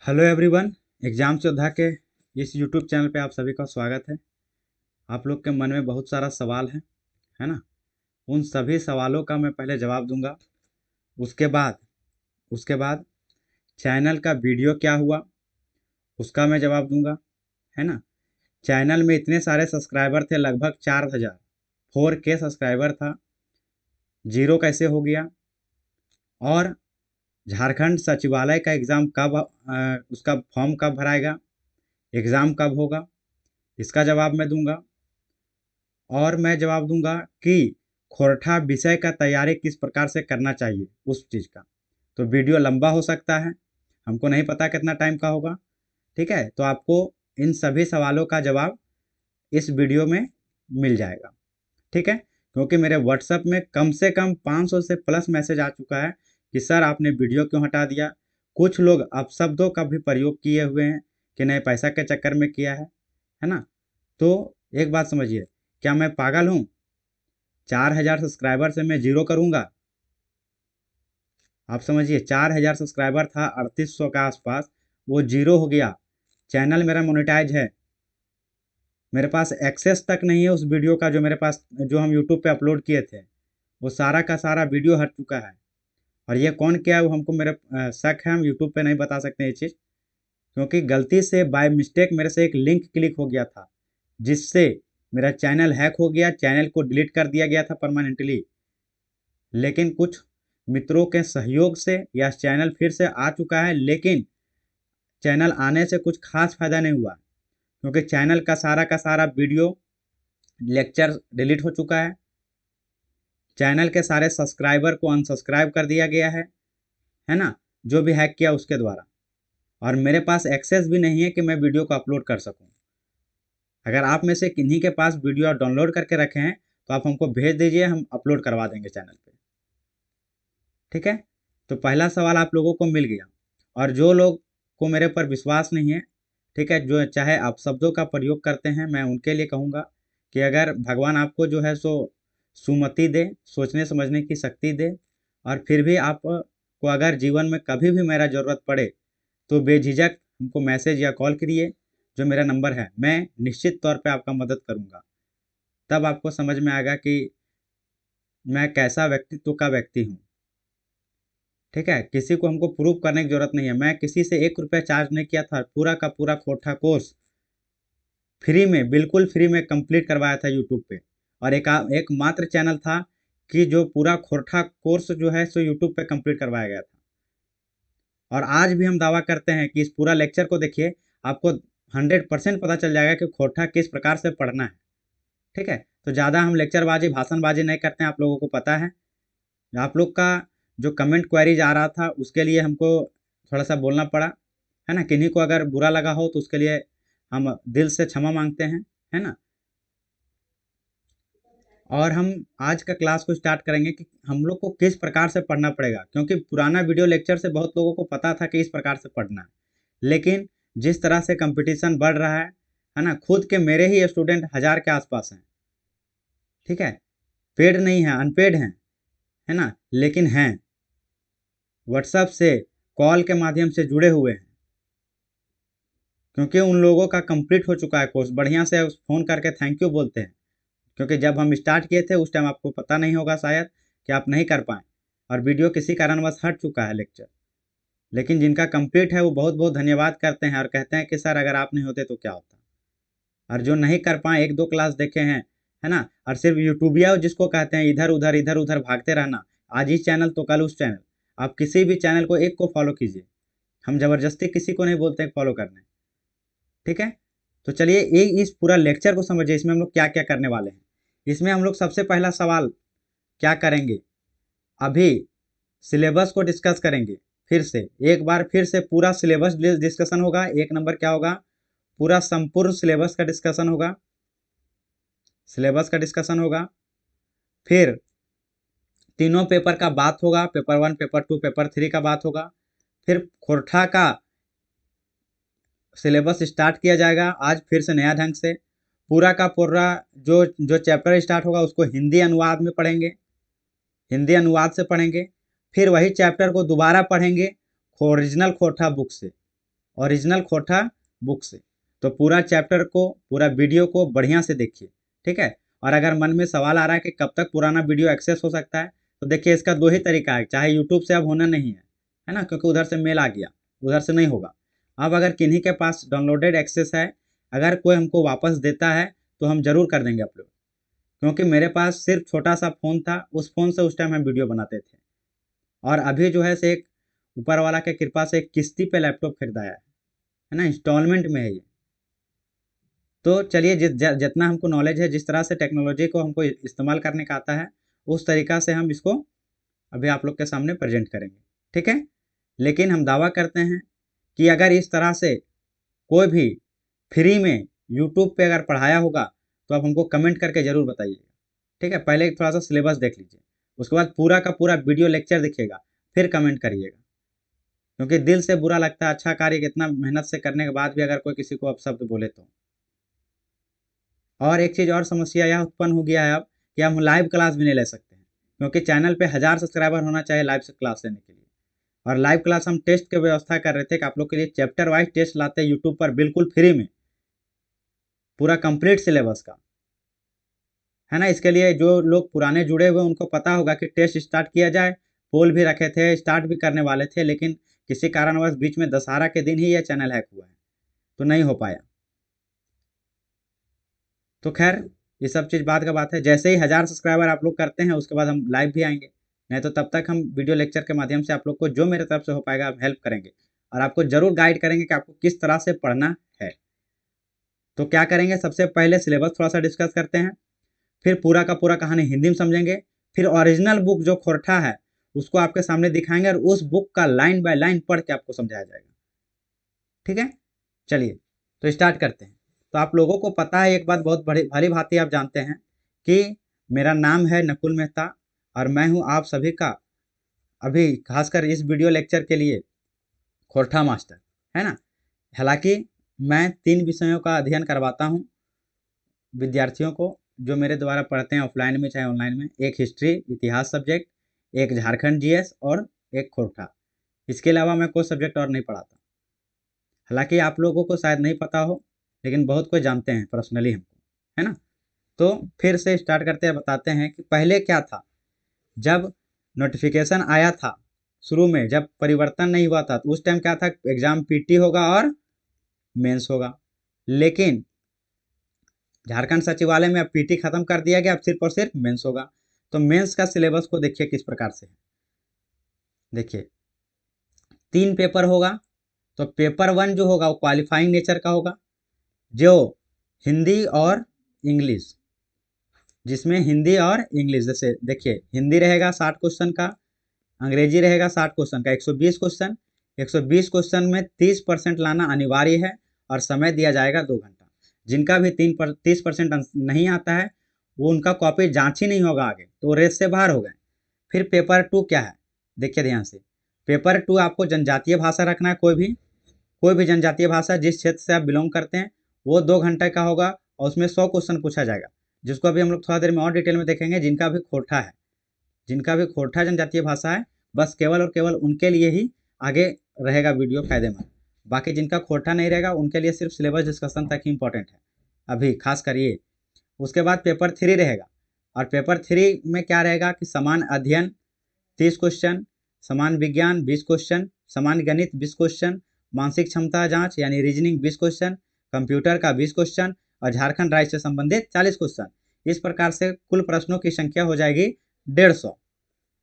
Hello everyone. Exam योद्धा के इस यूट्यूब चैनल पे आप सभी का स्वागत है। आप लोग के मन में बहुत सारा सवाल है ना। उन सभी सवालों का मैं पहले जवाब दूंगा। उसके बाद उसके बाद चैनल का वीडियो क्या हुआ उसका मैं जवाब दूंगा, है ना। चैनल में इतने सारे सब्सक्राइबर थे, लगभग 4000, 4K सब्सक्राइबर था, जीरो कैसे हो गया। और झारखंड सचिवालय का एग्ज़ाम कब, उसका फॉर्म कब भराएगा, एग्ज़ाम कब होगा, इसका जवाब मैं दूंगा। और मैं जवाब दूंगा कि खोरठा विषय का तैयारी किस प्रकार से करना चाहिए उस चीज़ का। तो वीडियो लंबा हो सकता है, हमको नहीं पता कितना टाइम का होगा। ठीक है, तो आपको इन सभी सवालों का जवाब इस वीडियो में मिल जाएगा। ठीक है, क्योंकि मेरे व्हाट्सएप में कम से कम 500 से प्लस मैसेज आ चुका है कि सर आपने वीडियो क्यों हटा दिया। कुछ लोग अपशब्दों का भी प्रयोग किए हुए हैं कि नहीं पैसा के चक्कर में किया है ना। तो एक बात समझिए, क्या मैं पागल हूँ? 4000 सब्सक्राइबर से मैं जीरो करूँगा? आप समझिए, 4000 सब्सक्राइबर था 3800 के आसपास, वो जीरो हो गया। चैनल मेरा मोनेटाइज है, मेरे पास एक्सेस तक नहीं है उस वीडियो का जो मेरे पास, जो हम यूट्यूब पे अपलोड किए थे। वो सारा का सारा वीडियो हट चुका है। और ये कौन किया है वो हमको, मेरे शक है, हम यूट्यूब पे नहीं बता सकते ये चीज़। क्योंकि गलती से बाय मिस्टेक मेरे से एक लिंक क्लिक हो गया था, जिससे मेरा चैनल हैक हो गया, चैनल को डिलीट कर दिया गया था परमानेंटली। लेकिन कुछ मित्रों के सहयोग से यह चैनल फिर से आ चुका है। लेकिन चैनल आने से कुछ खास फायदा नहीं हुआ, क्योंकि चैनल का सारा वीडियो लेक्चर डिलीट हो चुका है। चैनल के सारे सब्सक्राइबर को अनसब्सक्राइब कर दिया गया है ना, जो भी हैक किया उसके द्वारा। और मेरे पास एक्सेस भी नहीं है कि मैं वीडियो को अपलोड कर सकूं। अगर आप में से किन्हीं के पास वीडियो डाउनलोड करके रखे हैं तो आप हमको भेज दीजिए, हम अपलोड करवा देंगे चैनल पे। ठीक है, तो पहला सवाल आप लोगों को मिल गया। और जो लोग को मेरे पर विश्वास नहीं है, ठीक है, जो चाहे आप शब्दों का प्रयोग करते हैं, मैं उनके लिए कहूँगा कि अगर भगवान आपको जो है सो सुमति दे, सोचने समझने की शक्ति दे, और फिर भी आप को अगर जीवन में कभी भी मेरा ज़रूरत पड़े तो बेझिझक हमको मैसेज या कॉल करिए। जो मेरा नंबर है, मैं निश्चित तौर पे आपका मदद करूँगा। तब आपको समझ में आएगा कि मैं कैसा व्यक्तित्व का व्यक्ति हूँ। ठीक है, किसी को हमको प्रूव करने की ज़रूरत नहीं है। मैं किसी से 1 रुपया चार्ज नहीं किया था, पूरा का पूरा खोटा कोर्स फ्री में, बिल्कुल फ्री में कंप्लीट करवाया था यूट्यूब पे। और एकमात्र चैनल था कि जो पूरा खोटा कोर्स जो है सो यूट्यूब पे कंप्लीट करवाया गया था। और आज भी हम दावा करते हैं कि इस पूरा लेक्चर को देखिए, आपको 100% पता चल जाएगा कि खोटा किस प्रकार से पढ़ना है। ठीक है, तो ज़्यादा हम लेक्चरबाजी भाषणबाजी नहीं करते हैं, आप लोगों को पता है। आप लोग का जो कमेंट क्वेरीज आ रहा था उसके लिए हमको थोड़ा सा बोलना पड़ा, है ना। किन्हीं को अगर बुरा लगा हो तो उसके लिए हम दिल से क्षमा मांगते हैं, है ना। और हम आज का क्लास को स्टार्ट करेंगे कि हम लोग को किस प्रकार से पढ़ना पड़ेगा, क्योंकि पुराना वीडियो लेक्चर से बहुत लोगों को पता था कि इस प्रकार से पढ़ना है। लेकिन जिस तरह से कंपटीशन बढ़ रहा है ना, खुद के मेरे ही स्टूडेंट 1000 के आसपास हैं। ठीक है, पेड नहीं है, अनपेड हैं, है ना, लेकिन हैं, व्हाट्सएप से कॉल के माध्यम से जुड़े हुए हैं। क्योंकि उन लोगों का कंप्लीट हो चुका है कोर्स, बढ़िया से फ़ोन करके थैंक यू बोलते हैं। क्योंकि जब हम स्टार्ट किए थे उस टाइम आपको पता नहीं होगा शायद कि आप नहीं कर पाए, और वीडियो किसी कारणवश हट चुका है लेक्चर। लेकिन जिनका कंप्लीट है वो बहुत बहुत धन्यवाद करते हैं और कहते हैं कि सर अगर आप नहीं होते तो क्या होता। और जो नहीं कर पाए, 1-2 क्लास देखे हैं, है ना, और सिर्फ यूट्यूबिया जिसको कहते हैं इधर उधर भागते रहना, आज इस चैनल तो कल उस चैनल। आप किसी भी चैनल को एक को फॉलो कीजिए, हम ज़बरदस्ती किसी को नहीं बोलते हैं फॉलो करने। ठीक है, तो चलिए इस पूरा लेक्चर को समझिए, इसमें हम लोग क्या क्या करने वाले हैं। इसमें हम लोग सबसे पहला सवाल क्या करेंगे, अभी सिलेबस को डिस्कस करेंगे। फिर से एक बार फिर से पूरा सिलेबस डिस्कशन होगा। एक नंबर क्या होगा, पूरा संपूर्ण सिलेबस का डिस्कशन होगा, सिलेबस का डिस्कशन होगा। फिर तीनों पेपर का बात होगा, पेपर 1, पेपर 2, पेपर 3 का बात होगा। फिर खोरठा का सिलेबस स्टार्ट किया जाएगा आज फिर से नया ढंग से। पूरा का पूरा जो जो चैप्टर स्टार्ट होगा उसको हिंदी अनुवाद में पढ़ेंगे, हिंदी अनुवाद से पढ़ेंगे। फिर वही चैप्टर को दोबारा पढ़ेंगे ओरिजिनल खोरठा बुक से, ओरिजिनल खोरठा बुक से। तो पूरा चैप्टर को, पूरा वीडियो को बढ़िया से देखिए, ठीक है। और अगर मन में सवाल आ रहा है कि कब तक पुराना वीडियो एक्सेस हो सकता है, तो देखिए इसका दो ही तरीका है, चाहे यूट्यूब से अब होना नहीं है ना, क्योंकि उधर से मेल आ गया, उधर से नहीं होगा। अब अगर किन्हीं के पास डाउनलोडेड एक्सेस है, अगर कोई हमको वापस देता है तो हम जरूर कर देंगे अपलोड, क्योंकि मेरे पास सिर्फ छोटा सा फ़ोन था, उस फ़ोन से उस टाइम हम वीडियो बनाते थे। और अभी जो है से एक ऊपर वाला के कृपा से एक किस्ती पे लैपटॉप खरीदाया है ना, इंस्टॉलमेंट में है ये। तो चलिए जितना हमको नॉलेज है, जिस तरह से टेक्नोलॉजी को हमको इस्तेमाल करने का आता है, उस तरीका से हम इसको अभी आप लोग के सामने प्रेजेंट करेंगे, ठीक है। लेकिन हम दावा करते हैं कि अगर इस तरह से कोई भी फ्री में यूट्यूब पे अगर पढ़ाया होगा तो आप हमको कमेंट करके ज़रूर बताइएगा, ठीक है। पहले थोड़ा सा सिलेबस देख लीजिए, उसके बाद पूरा का पूरा वीडियो लेक्चर देखिएगा, फिर कमेंट करिएगा, क्योंकि दिल से बुरा लगता है अच्छा कार्य इतना मेहनत से करने के बाद भी अगर कोई किसी को अपशब्द बोले तो। और एक चीज़ और समस्या यह उत्पन्न हो गया है अब कि हम लाइव क्लास भी नहीं ले सकते हैं, क्योंकि चैनल पे 1000 सब्सक्राइबर होना चाहिए लाइव से क्लास लेने के लिए। और लाइव क्लास हम टेस्ट की व्यवस्था कर रहे थे कि आप लोग के लिए चैप्टर वाइज टेस्ट लाते हैं यूट्यूब पर बिल्कुल फ्री में, पूरा कंप्लीट सिलेबस का, है ना। इसके लिए जो लोग पुराने जुड़े हुए उनको पता होगा कि टेस्ट स्टार्ट किया जाए, पोल भी रखे थे, स्टार्ट भी करने वाले थे, लेकिन किसी कारणवश बीच में दशहरा के दिन ही यह चैनल हैक हुआ है, तो नहीं हो पाया। तो खैर ये सब चीज़ बाद का बात है, जैसे ही 1000 सब्सक्राइबर आप लोग करते हैं उसके बाद हम लाइव भी आएंगे, नहीं तो तब तक हम वीडियो लेक्चर के माध्यम से आप लोग को जो मेरे तरफ से हो पाएगा हम हेल्प करेंगे, और आपको ज़रूर गाइड करेंगे कि आपको किस तरह से पढ़ना है। तो क्या करेंगे, सबसे पहले सिलेबस थोड़ा सा डिस्कस करते हैं, फिर पूरा का पूरा कहानी हिंदी में समझेंगे, फिर ओरिजिनल बुक जो खोरठा है उसको आपके सामने दिखाएंगे, और उस बुक का लाइन बाय लाइन पढ़ के आपको समझाया जाएगा, ठीक है। चलिए तो स्टार्ट करते हैं। तो आप लोगों को पता है एक बात बहुत बड़ी भली भांति आप जानते हैं कि मेरा नाम है नकुल मेहता, और मैं हूं आप सभी का अभी खासकर इस वीडियो लेक्चर के लिए खोरठा मास्टर, है ना। हालांकि मैं 3 विषयों का अध्ययन करवाता हूं विद्यार्थियों को जो मेरे द्वारा पढ़ते हैं, ऑफलाइन में चाहे ऑनलाइन में। एक हिस्ट्री इतिहास सब्जेक्ट, एक झारखंड जीएस और एक खोरठा। इसके अलावा मैं कोई सब्जेक्ट और नहीं पढ़ाता। हालांकि आप लोगों को शायद नहीं पता हो, लेकिन बहुत कोई जानते हैं पर्सनली हमको, है ना। तो फिर से स्टार्ट करते हैं, बताते हैं कि पहले क्या था। जब नोटिफिकेशन आया था शुरू में, जब परिवर्तन नहीं हुआ था, तो उस टाइम क्या था, एग्जाम पीटी होगा और मेंस होगा। लेकिन झारखंड सचिवालय में अब पीटी खत्म कर दिया गया, अब सिर्फ और सिर्फ मेंस होगा। तो मेंस का सिलेबस को देखिए किस प्रकार से है। देखिए 3 पेपर होगा, तो पेपर 1 जो होगा वो क्वालिफाइंग नेचर का होगा, जो हिंदी और इंग्लिश, जिसमें हिंदी और इंग्लिश, जैसे देखिए हिंदी रहेगा 60 क्वेश्चन का, अंग्रेजी रहेगा 60 क्वेश्चन का, 120 क्वेश्चन। 120 क्वेश्चन में 30% लाना अनिवार्य है, और समय दिया जाएगा 2 घंटा। जिनका भी 30% नहीं आता है वो उनका कॉपी जांच ही नहीं होगा आगे, तो रेस से बाहर हो गए। फिर पेपर 2 क्या है, देखिए ध्यान से। पेपर 2 आपको जनजातीय भाषा रखना है, कोई भी जनजातीय भाषा जिस क्षेत्र से आप बिलोंग करते हैं, वो 2 घंटे का होगा, और उसमें 100 क्वेश्चन पूछा जाएगा, जिसको अभी हम लोग थोड़ा देर में और डिटेल में देखेंगे। जिनका भी खोरठा है, जिनका भी खोरठा जनजातीय भाषा है, बस केवल और केवल उनके लिए ही आगे रहेगा वीडियो फायदेमंद। बाकी जिनका खोरठा नहीं रहेगा उनके लिए सिर्फ सिलेबस डिस्कशन तक ही इंपॉर्टेंट है अभी खास कर ये। उसके बाद पेपर 3 रहेगा, और पेपर 3 में क्या रहेगा कि समान अध्ययन 30 क्वेश्चन, समान विज्ञान 20 क्वेश्चन, समान गणित 20 क्वेश्चन, मानसिक क्षमता जांच यानी रीजनिंग 20 क्वेश्चन, कंप्यूटर का 20 क्वेश्चन, और झारखंड राज्य से संबंधित 40 क्वेश्चन। इस प्रकार से कुल प्रश्नों की संख्या हो जाएगी 150,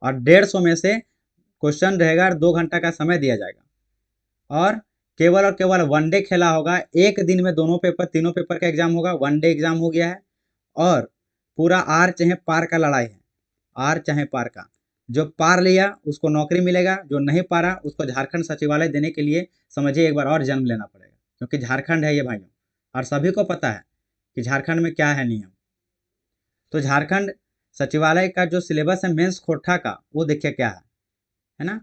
और 150 में से क्वेश्चन रहेगा और 2 घंटा का समय दिया जाएगा। और केवल वनडे खेला होगा, एक दिन में दोनों पेपर, तीनों पेपर का एग्जाम होगा, वनडे एग्जाम हो गया है। और पूरा आर चाहे पार का लड़ाई है, आर चाहे पार का। जो पार लिया उसको नौकरी मिलेगा, जो नहीं पारा उसको झारखंड सचिवालय देने के लिए समझिए एक बार और जन्म लेना पड़ेगा, क्योंकि झारखंड है ये भाइयों, और सभी को पता है कि झारखंड में क्या है नियम। तो झारखंड सचिवालय का जो सिलेबस है मेंस खोरठा का, वो देखिए क्या है ना।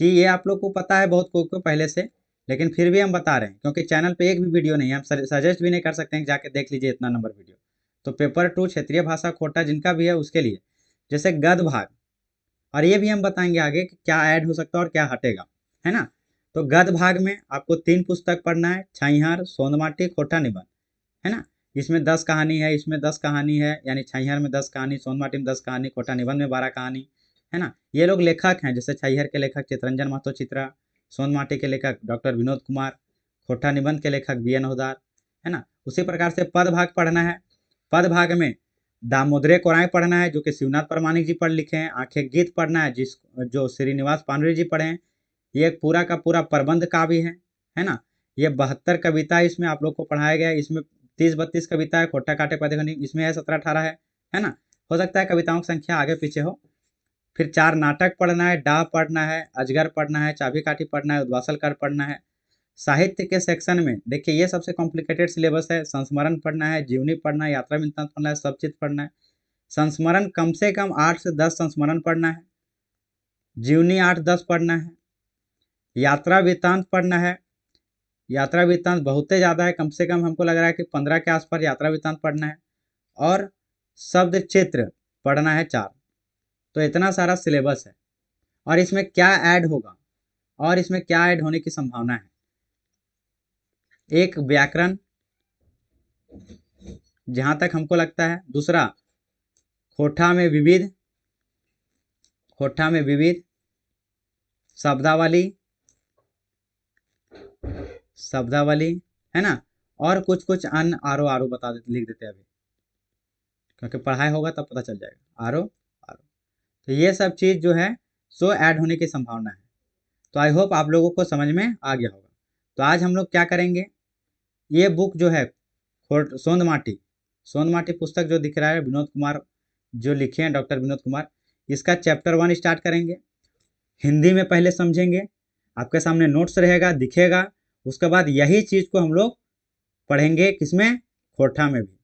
कि ये आप लोग को पता है बहुत को पहले से, लेकिन फिर भी हम बता रहे हैं, क्योंकि चैनल पे एक भी वीडियो नहीं है, हम सजेस्ट भी नहीं कर सकते हैं जाके देख लीजिए इतना नंबर वीडियो। तो पेपर 2 क्षेत्रीय भाषा खोरठा जिनका भी है उसके लिए, जैसे गद्य भाग, और ये भी हम बताएंगे आगे कि क्या ऐड हो सकता है और क्या हटेगा, है ना। तो गद्य भाग में आपको 3 पुस्तक पढ़ना है, छैहर, सोंदमाटी, खोटा निबंध, है ना। इसमें 10 कहानी है, इसमें 10 कहानी है, यानी छैहर में 10 कहानी, सोंदमाटी में 10 कहानी, खोटा निबंध में 12 कहानी, है ना। ये लोग लेखक हैं, जैसे छैहर के लेखक चितरंजन महतो चित्रा, सोंदमाटी के लेखक डॉक्टर विनोद कुमार, खोटा निबंध के लेखक बी एन होदार, है ना। उसी प्रकार से पद भाग पढ़ना है। पद भाग में दामोदरे कोराय पढ़ना है, जो कि शिवनाथ परमाणिक जी पढ़ लिखे हैं। आंखें गीत पढ़ना है, जो श्रीनिवास पांडुरे जी पढ़े हैं। ये एक पूरा का पूरा प्रबंध काव्य है ना। ये 72 कविता इसमें आप लोग को पढ़ाया गया है। इसमें 30-32 कविता है, खोटा काटे पदे खंडी इसमें है, 17-18 है ना। हो सकता है कविताओं की संख्या आगे पीछे हो। फिर 4 नाटक पढ़ना है, डाह पढ़ना है, अजगर पढ़ना है, चाबी काठी पढ़ना है, उद्वासल कर पढ़ना है। साहित्य के सेक्शन में देखिए ये सबसे कॉम्प्लिकेटेड सिलेबस है। संस्मरण पढ़ना है, जीवनी पढ़ना है, यात्रा वृत्तांत पढ़ना है, सब चीज पढ़ना है। संस्मरण कम से कम 8 से 10 संस्मरण पढ़ना है, जीवनी 8-10 पढ़ना है, यात्रा वृत्तांत पढ़ना है। यात्रा वृत्तांत बहुत ही ज़्यादा है, कम से कम हमको लग रहा है कि 15 के आसपास यात्रा वृत्तांत पढ़ना है। और शब्द चित्र पढ़ना है 4। तो इतना सारा सिलेबस है। और इसमें क्या ऐड होगा, और इसमें क्या ऐड होने की संभावना है? एक व्याकरण, जहां तक हमको लगता है। दूसरा खोटा में विविध, खोटा में विविध शब्दावली, शब्दावली, है ना। और कुछ कुछ अन्य आरो आरो बता देते, लिख देते अभी, क्योंकि पढ़ाई होगा तब पता चल जाएगा। आरो आरो, तो ये सब चीज़ जो है सो ऐड होने की संभावना है। तो आई होप आप लोगों को समझ में आ गया होगा। तो आज हम लोग क्या करेंगे, ये बुक जो है सोंदमाटी, सोंदमाटी पुस्तक जो दिख रहा है विनोद कुमार जो लिखे हैं, डॉक्टर विनोद कुमार, इसका चैप्टर 1 स्टार्ट करेंगे। हिंदी में पहले समझेंगे, आपके सामने नोट्स रहेगा, दिखेगा। उसके बाद यही चीज़ को हम लोग पढ़ेंगे किसमें, खोटा में भी,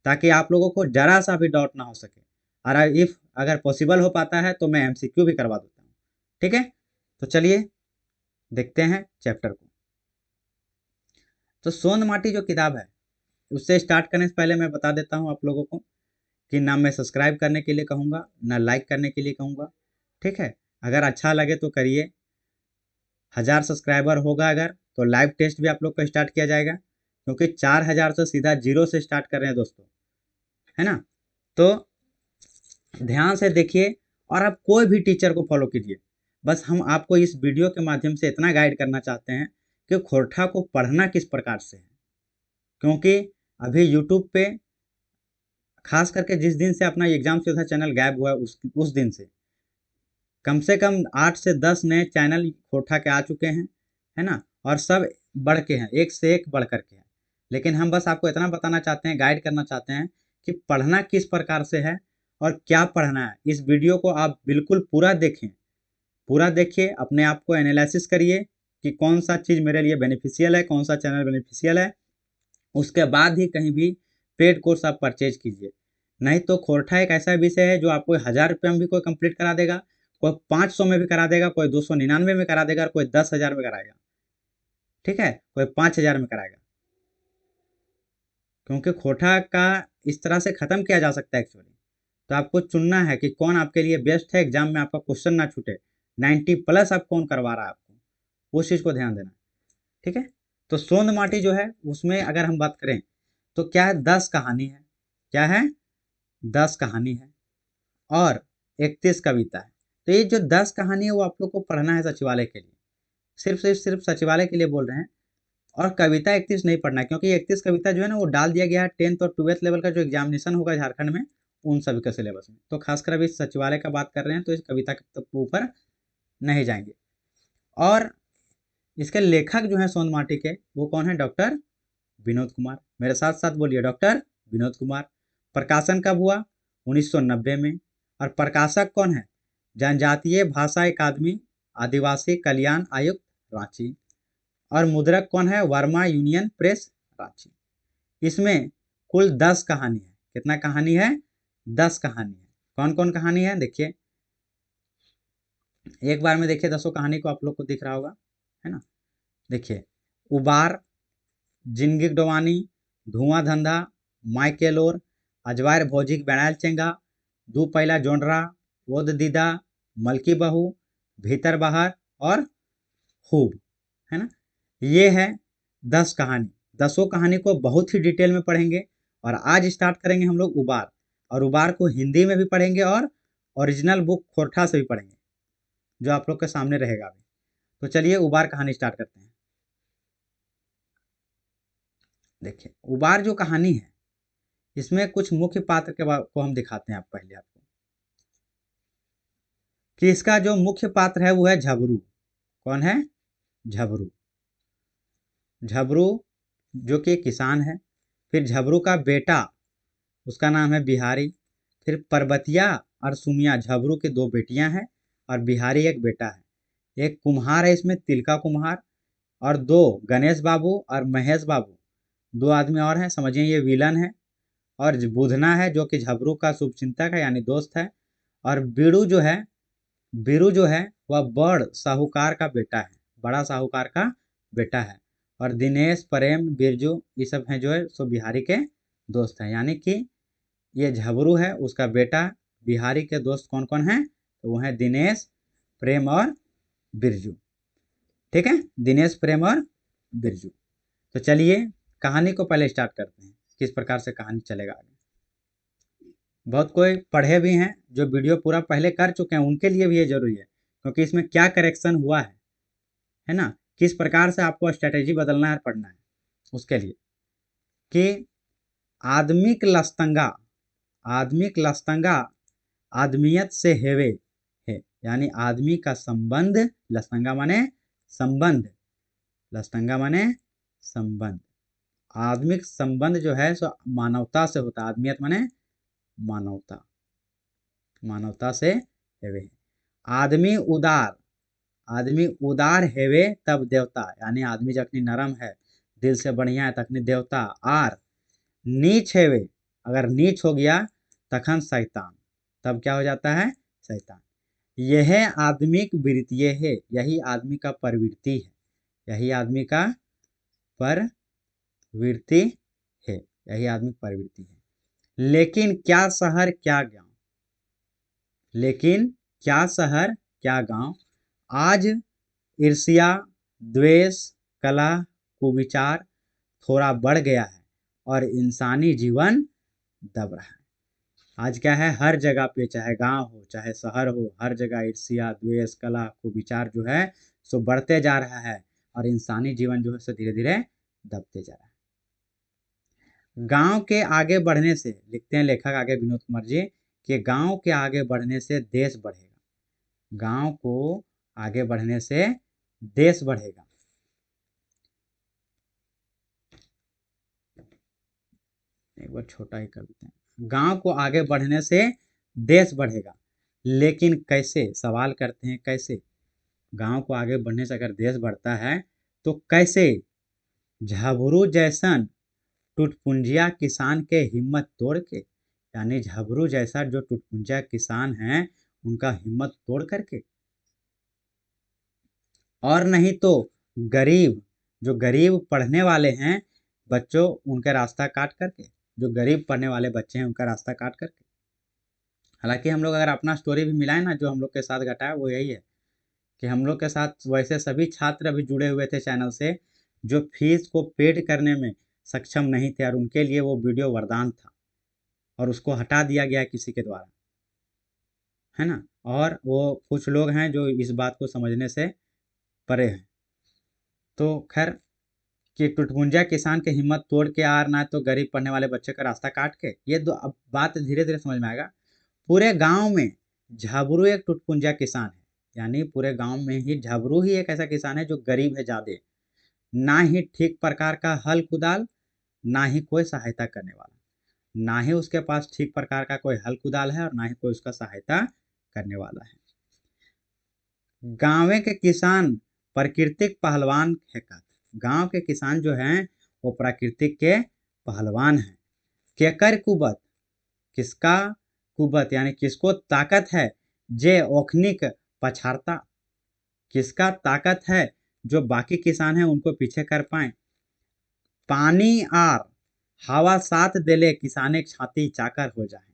ताकि आप लोगों को जरा सा भी डाउट ना हो सके। और इफ अगर पॉसिबल हो पाता है तो मैं एमसीक्यू भी करवा देता हूँ, ठीक है। तो चलिए देखते हैं चैप्टर को। तो सोंदमाटी जो किताब है उससे स्टार्ट करने से पहले मैं बता देता हूँ आप लोगों को कि ना मैं सब्सक्राइब करने के लिए कहूँगा, ना लाइक करने के लिए कहूँगा, ठीक है। अगर अच्छा लगे तो करिए। 1000 सब्सक्राइबर होगा अगर, तो लाइव टेस्ट भी आप लोग को स्टार्ट किया जाएगा, क्योंकि 4000 तो सीधा 0 से स्टार्ट कर रहे हैं दोस्तों, है ना। तो ध्यान से देखिए, और आप कोई भी टीचर को फॉलो कीजिए। बस हम आपको इस वीडियो के माध्यम से इतना गाइड करना चाहते हैं कि खोरठा को पढ़ना किस प्रकार से है। क्योंकि अभी यूट्यूब पे खास करके जिस दिन से अपना एग्जाम सुविधा चैनल गायब हुआ है उस दिन से कम 8 से 10 नए चैनल खोरठा के आ चुके हैं, है ना। और सब बढ़ के हैं, एक से एक बढ़ कर के हैं। लेकिन हम बस आपको इतना बताना चाहते हैं, गाइड करना चाहते हैं कि पढ़ना किस प्रकार से है और क्या पढ़ना है। इस वीडियो को आप बिल्कुल पूरा देखें, पूरा देखिए, अपने आप को एनालिसिस करिए कि कौन सा चीज़ मेरे लिए बेनिफिशियल है, कौन सा चैनल बेनिफिशियल है। उसके बाद ही कहीं भी पेड कोर्स आप परचेज कीजिए। नहीं तो खोरठा एक ऐसा विषय है जो आपको 1000 रुपये में भी कोई कंप्लीट करा देगा, कोई 500 में भी करा देगा, कोई 299 में करा देगा, और कोई 10,000 में कराएगा, ठीक है, कोई 5000 में कराएगा। क्योंकि खोरठा का इस तरह से ख़त्म किया जा सकता है एक्चुअली। तो आपको चुनना है कि कौन आपके लिए बेस्ट है, एग्जाम में आपका क्वेश्चन ना छूटे। 90+ आप कौन करवा रहा है आपको, उस चीज़ को ध्यान देना, ठीक है। तो सोंदमाटी जो है उसमें अगर हम बात करें तो क्या है, 10 कहानी है। क्या है, 10 कहानी है और 31 कविता है। तो ये जो 10 कहानी है वो आप लोग को पढ़ना है सचिवालय के लिए, सिर्फ सचिवालय के लिए बोल रहे हैं। और कविता 31 नहीं पढ़ना है, क्योंकि 31 कविता जो है ना वो डाल दिया गया है 10th और 12th लेवल का जो एग्जामिनेशन होगा झारखंड में, उन सभी के सिलेबस में। तो खासकर अभी सचिवालय का बात कर रहे हैं तो इस कविता के ऊपर नहीं जाएंगे। और इसके लेखक जो है सोंदमाटी के, वो कौन है, डॉक्टर विनोद कुमार। मेरे साथ साथ बोलिए, डॉक्टर विनोद कुमार। प्रकाशन कब हुआ, 1990 में। और प्रकाशक कौन है, जनजातीय भाषा अकादमी आदिवासी कल्याण आयुक्त रांची। और मुद्रक कौन है, वर्मा यूनियन प्रेस रांची। इसमें कुल 10 कहानी है। कितना कहानी है, 10 कहानी है। कौन कौन कहानी है देखिए, एक बार में देखिए 10 कहानी को आप लोग को दिख रहा होगा, है ना। देखिए, उबार, जिंगिक डोवानी, धुआं धंधा, माइकेलोर, अजवायर भौजिक बैणाल चेंगा, दू पहला जोनरा, ओद दीदा, मलकी बहू, भीतर बाहर और खूब। है ना। ये है 10 कहानी। 10 कहानी को बहुत ही डिटेल में पढ़ेंगे। और आज स्टार्ट करेंगे हम लोग उबार, और उबार को हिंदी में भी पढ़ेंगे और ओरिजिनल बुक खोरठा से भी पढ़ेंगे, जो आप लोग के सामने रहेगा अभी। तो चलिए उबार कहानी स्टार्ट करते हैं। देखिए उबार जो कहानी है, इसमें कुछ मुख्य पात्र को हम दिखाते हैं आप पहले आपको, कि इसका जो मुख्य पात्र है वो है झबरू। कौन है? झबरू। झबरू जो कि किसान है। फिर झबरू का बेटा, उसका नाम है बिहारी। फिर पर्वतिया और सुमिया, झबरू की 2 बेटियां हैं, और बिहारी एक बेटा है। एक कुम्हार है इसमें, तिलका कुम्हार, और 2 गणेश बाबू और महेश बाबू, 2 आदमी और हैं, समझिए ये विलन है। और बुधना है जो कि झबरू का शुभचिंतक है यानी दोस्त है। और बीरू जो है वह बड़ साहूकार का बेटा है, बड़ा साहूकार का बेटा है। और दिनेश, प्रेम, बिरजू, ये सब हैं जो है सो बिहारी के दोस्त हैं। यानी कि ये झबरू है, उसका बेटा। बिहारी के दोस्त कौन कौन हैं? तो वो हैं दिनेश, प्रेम और बिरजू। ठीक है, दिनेश, प्रेम और बिरजू। तो चलिए कहानी को पहले स्टार्ट करते हैं, किस प्रकार से कहानी चलेगा आगे। बहुत कोई पढ़े भी हैं, जो वीडियो पूरा पहले कर चुके हैं, उनके लिए भी ये जरूरी है, क्योंकि इसमें क्या करेक्शन हुआ है ना, किस प्रकार से आपको स्ट्रेटेजी बदलना है, पढ़ना है, उसके लिए। कि आदमिक लस्तंगा, आदमिक लस्तंगा आदमियत से हेवे है, यानी आदमी का संबंध, लस्तंगा माने संबंध, लस्तंगा माने संबंध। आदमिक संबंध जो है सो मानवता से होता है। आदमियत माने मानवता, मानवता से हेवे। आदमी उदार, आदमी उदार हेवे तब देवता, यानी आदमी जखनी नरम है, दिल से बढ़िया है, तखनी देवता। आर नीच हेवे, अगर नीच हो गया तखन शैतान, तब क्या हो जाता है? शैतान। यह आदमिक वृत्तिये है, यही आदमी का प्रवृत्ति है, यही आदमी का प्रवृत्ति है, यही आदमी प्रवृत्ति है। लेकिन क्या शहर क्या गांव, लेकिन क्या शहर क्या गांव, आज ईर्ष्या, द्वेष, कलह, कुविचार थोड़ा बढ़ गया है और इंसानी जीवन दब रहा है। आज क्या है, हर जगह पे, चाहे गांव हो चाहे शहर हो, हर जगह ईर्ष्या, द्वेष, कलह, कुविचार जो है सो बढ़ते जा रहा है, और इंसानी जीवन जो है सो धीरे धीरे दबते जा रहा है। गांव के आगे बढ़ने से, लिखते हैं लेखक आगे विनोद कुमार जी, कि गांव के आगे बढ़ने से देश बढ़ेगा, गांव को आगे बढ़ने से देश बढ़ेगा। एक बार छोटा ही कर देते हैं। गांव को आगे बढ़ने से देश बढ़ेगा, लेकिन कैसे? सवाल करते हैं कैसे? गांव को आगे बढ़ने से अगर देश बढ़ता है तो कैसे? झबरू जैसन टुटपुंजिया किसान के हिम्मत तोड़ के, यानी झबरू जैसा जो टुटपुंजिया किसान है उनका हिम्मत तोड़ करके। और नहीं तो गरीब, जो गरीब पढ़ने वाले हैं बच्चों, उनका रास्ता काट करके, जो गरीब पढ़ने वाले बच्चे हैं उनका रास्ता काट करके। हालांकि हम लोग अगर अपना स्टोरी भी मिलाएं ना, जो हम लोग के साथ घटा है वो यही है, कि हम लोग के साथ वैसे सभी छात्र अभी जुड़े हुए थे चैनल से, जो फीस को पेड करने में सक्षम नहीं थे, और उनके लिए वो वीडियो वरदान था, और उसको हटा दिया गया किसी के द्वारा, है ना। और वो कुछ लोग हैं जो इस बात को समझने से परे हैं। तो खैर, कि टुटपुंजा किसान के हिम्मत तोड़ के, आर ना तो गरीब पढ़ने वाले बच्चे का रास्ता काट के, ये दो अब बात धीरे धीरे समझ में आएगा। पूरे गांव में झबरू एक टुटपुंजा किसान है, यानी पूरे गांव में ही झबरू ही एक ऐसा किसान है जो गरीब है ज्यादा, ना ही ठीक प्रकार का हल कुदाल, ना ही कोई सहायता करने वाला, ना ही उसके पास ठीक प्रकार का कोई हल कुदाल है, और ना ही कोई उसका सहायता करने वाला है। गाँव के किसान प्राकृतिक पहलवान है का, गांव के किसान जो हैं वो प्राकृतिक के पहलवान हैं। केकर कुबत, किसका कुबत, यानी किसको ताकत है, जे ओखनिक पछाड़ता, किसका ताकत है जो बाकी किसान हैं उनको पीछे कर पाए। पानी आर हवा साथ देले किसाने छाती चाकर हो जाए,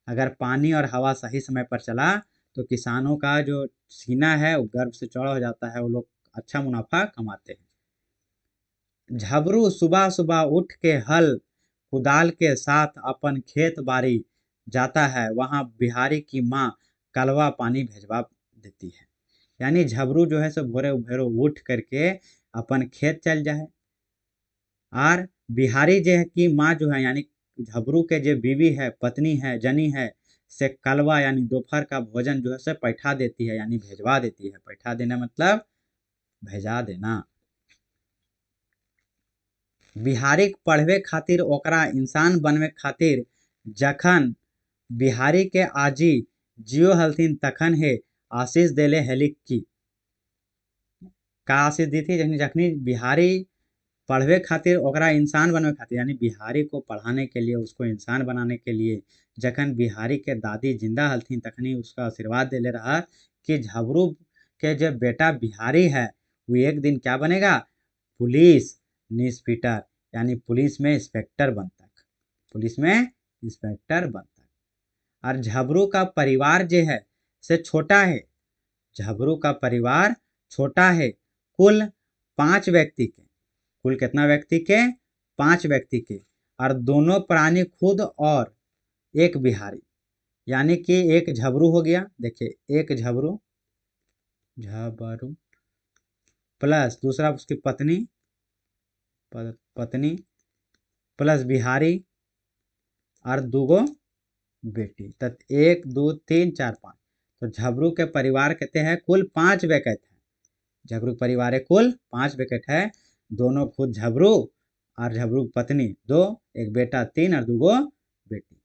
अगर पानी और हवा सही समय पर चला तो किसानों का जो सीना है वो गर्व से चौड़ा हो जाता है, वो लोग अच्छा मुनाफा कमाते हैं। झबरू सुबह सुबह उठ के हल कुदाल के साथ अपन खेत बाड़ी जाता है, वहाँ बिहारी की माँ कलवा पानी भेजवा देती है। यानी झबरू जो है सो भोरे भोरे उठ करके अपन खेत चल जाए, और बिहारी जो है की माँ जो है यानी झबरू के जो बीवी है, पत्नी है, जनी है, से कलवा यानी दोपहर का भोजन जो है से पैठा देती है, यानी भेजवा देती है। पैठा देना मतलब भेजा देना। बिहारी पढ़वे खातिर ओकरा इंसान बनवे खातिर जखन बिहारी के आजी जियो हलथिन तखन हे आशीष देले हेलिक की। का आशीष दी थी? जखनी बिहारी पढ़वे खातिर ओकरा इंसान बनवे खातिर, यानी बिहारी को पढ़ाने के लिए, उसको इंसान बनाने के लिए जखन बिहारी के दादी जिंदा हलथिन तखनी उसका आशीर्वाद देले रहा कि झबरू के जो बेटा बिहारी है वो एक दिन क्या बनेगा? पुलिस इंस्पेक्टर, यानी पुलिस में इंस्पेक्टर बनता है। पुलिस में इंस्पेक्टर बनता है। और झबरू का परिवार जो है से छोटा है। झबरू का परिवार छोटा है, कुल 5 व्यक्ति के। कुल कितना व्यक्ति के? 5 व्यक्ति के। और दोनों प्राणी खुद और एक बिहारी, यानी कि एक झबरू हो गया। देखिए एक झबरू प्लस दूसरा उसकी पत्नी प्लस बिहारी और 2 बेटी, तो 1 2 3 4 5। तो झबरू के परिवार कहते हैं कुल 5 बेकत है। झबरू परिवार है कुल 5 बेकत है। दोनों खुद झबरू और झबरू पत्नी 2, एक बेटा 3 और 2 बेटी।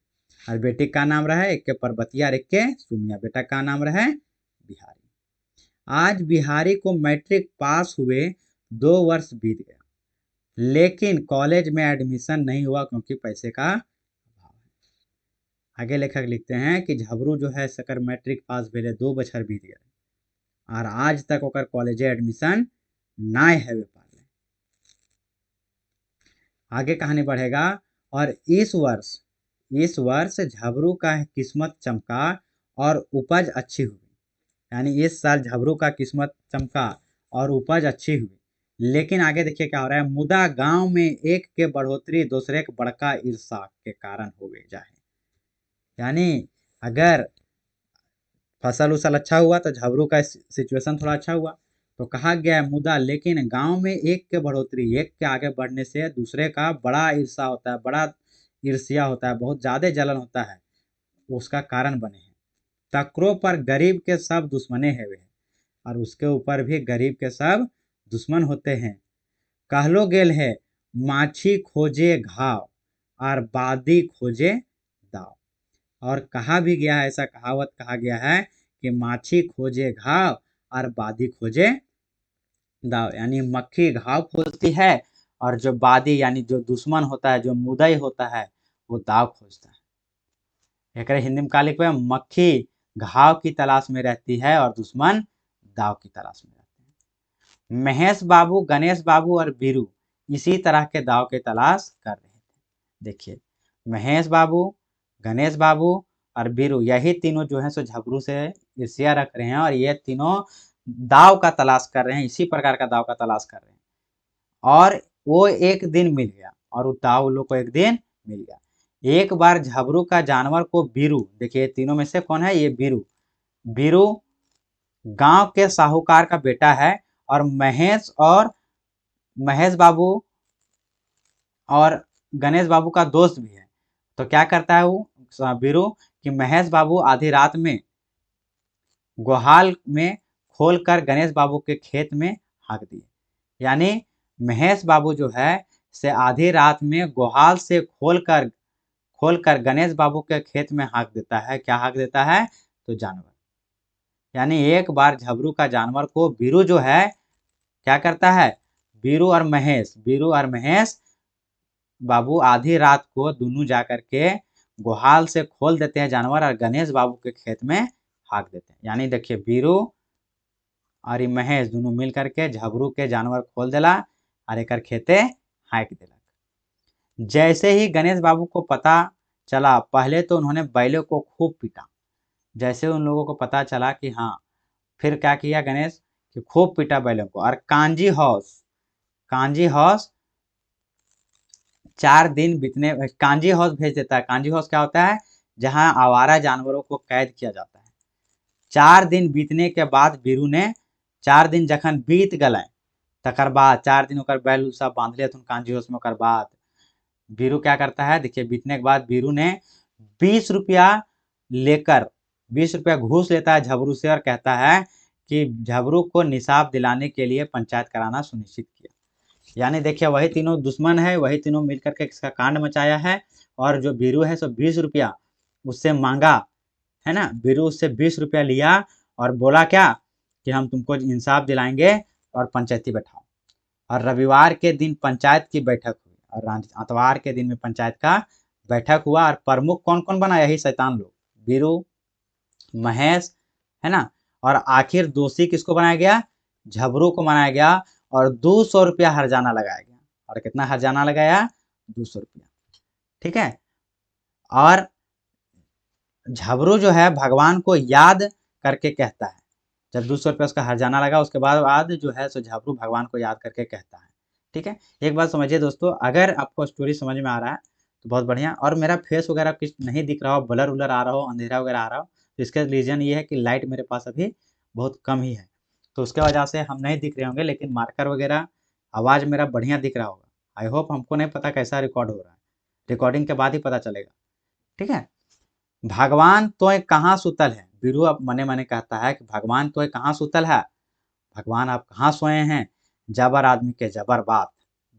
और बेटी का नाम रहा है, एक के परबतिया और एक के सुमिया। बेटा का नाम रहा है बिहारी। आज बिहारी को मैट्रिक पास हुए 2 वर्ष बीत गया, लेकिन कॉलेज में एडमिशन नहीं हुआ क्योंकि पैसे का अभाव है। आगे लेखक लिखते हैं कि झबरू जो है सकर मैट्रिक पास भेले 2 बछर बीत गए और आज तक ओकर कॉलेज एडमिशन नाय है पाले। आगे कहानी बढ़ेगा। और इस वर्ष झबरू का किस्मत चमका और उपज अच्छी हुई। यानी इस साल झबरू का किस्मत चमका और उपज अच्छी हुई। लेकिन आगे देखिए क्या हो रहा है। मुदा गांव में एक के बढ़ोतरी दूसरे के बड़का ईर्षा के कारण हो गई जाए। यानी अगर फसल उसल अच्छा हुआ तो झबरू का सिचुएशन थोड़ा अच्छा हुआ। तो कहा गया है मुदा, लेकिन गांव में एक के बढ़ोतरी, एक के आगे बढ़ने से दूसरे का बड़ा ईर्षा होता है, बड़ा ईर्ष्या होता है, बहुत ज्यादा जलन होता है, उसका कारण बने हैं। तकरो पर गरीब के सब दुश्मने है वे, और उसके ऊपर भी गरीब के सब दुश्मन होते हैं। कहलो गेल है माछी खोजे घाव और बादी खोजे दाव। और कहा भी गया है, ऐसा कहावत कहा गया है कि माछी खोजे घाव और बादी खोजे दाव। यानी मक्खी घाव खोजती है और जो बादी यानी जो दुश्मन होता है, जो मुदई होता है, वो दाव खोजता है। एक हिंदी में का लिखा है, मक्खी घाव की तलाश में रहती है और दुश्मन दाव की तलाश में रहते हैं। महेश बाबू, गणेश बाबू और बीरू इसी तरह के दाव के तलाश कर रहे थे। देखिए महेश बाबू, गणेश बाबू और बीरू, यही तीनों जो है सो झबरू से ईर्ष्या रख रहे हैं और ये तीनों दाव का तलाश कर रहे हैं, इसी प्रकार का दाव का तलाश कर रहे हैं। और वो एक दिन मिल गया, और वो दाव लोग को एक दिन मिल गया। एक बार झबरू का जानवर को बीरू, देखिए तीनों में से कौन है? ये बीरू। बीरू गांव के साहूकार का बेटा है और महेश बाबू और गणेश बाबू का दोस्त भी है। तो क्या करता है वो बीरू कि महेश बाबू आधी रात में गोहाल में खोलकर गणेश बाबू के खेत में हाँक दिए। यानी महेश बाबू जो है से आधी रात में गोहाल से खोलकर गणेश बाबू के खेत में हाँक देता है। क्या हाँक देता है? तो जानवर। यानी एक बार झबरू का जानवर को बीरू जो है क्या करता है? बीरू और महेश बाबू आधी रात को दोनों जाकर के गोहाल से खोल देते हैं जानवर और गणेश बाबू के खेत में हाँक देते हैं। यानी देखिए बीरू और महेश दोनों मिल करके झबरू के जानवर खोल देला और एक खेते हाँक देला। जैसे ही गणेश बाबू को पता चला, पहले तो उन्होंने बैलों को खूब पीटा। जैसे उन लोगों को पता चला कि हाँ, फिर क्या किया गणेश कि खूब पीटा बैलों को। और कांजी हौस, कांजी हौस 4 दिन बीतने, कांजी हौस भेज देता है। कांजी हौस क्या होता है? जहां आवारा जानवरों को कैद किया जाता है। 4 दिन बीतने के बाद बीरू ने 4 दिन जखन बीत गए तकर बाद 4 दिन ओकर बैल सब बांध लिया कांजी हौस में। ओकर बाद बीरू क्या करता है, देखिए बीतने के बाद बीरू ने 20 रुपया लेकर 20 रुपया घूस लेता है झबरू से और कहता है कि झबरू को निसाब दिलाने के लिए पंचायत कराना सुनिश्चित किया। यानी देखिए वही तीनों दुश्मन है, वही तीनों मिलकर के इसका कांड मचाया है। और जो बीरू है सो 20 रुपया उससे मांगा, है ना। बीरू उससे 20 रुपया लिया और बोला क्या कि हम तुमको इंसाफ दिलाएंगे और पंचायती बैठाओ। और रविवार के दिन पंचायत की बैठक हुई और इतवार के दिन में पंचायत का बैठक हुआ। और प्रमुख कौन कौन बना? यही शैतान लोग, बीरू, महेश, है ना। और आखिर दोषी किसको बनाया गया? झबरू को बनाया गया और 200 रुपया हर्जाना लगाया गया। और कितना हर्जाना लगाया? 200 रुपया, ठीक है। और झबरू जो है भगवान को याद करके कहता है, जब 200 रुपया उसका हर्जाना लगा उसके बाद जो है सो झबरू भगवान को याद करके कहता है, ठीक है। एक बात समझिए दोस्तों, अगर आपको स्टोरी समझ में आ रहा है तो बहुत बढ़िया। और मेरा फेस वगैरह कुछ नहीं दिख रहा हो, ब्लर उलर आ रहा हो, अंधेरा वगैरह आ रहा हो, तो इसका रीज़न ये है कि लाइट मेरे पास अभी बहुत कम ही है, तो उसके वजह से हम नहीं दिख रहे होंगे। लेकिन मार्कर वगैरह आवाज़ मेरा बढ़िया दिख रहा होगा। आई होप, हमको नहीं पता कैसा रिकॉर्ड हो रहा है, रिकॉर्डिंग के बाद ही पता चलेगा, ठीक है। भगवान तो कहाँ सुतल है? बीरू अब मने मने कहता है कि भगवान तो कहाँ सुतल है, भगवान आप कहाँ सोए हैं? जबर आदमी के जबर बात,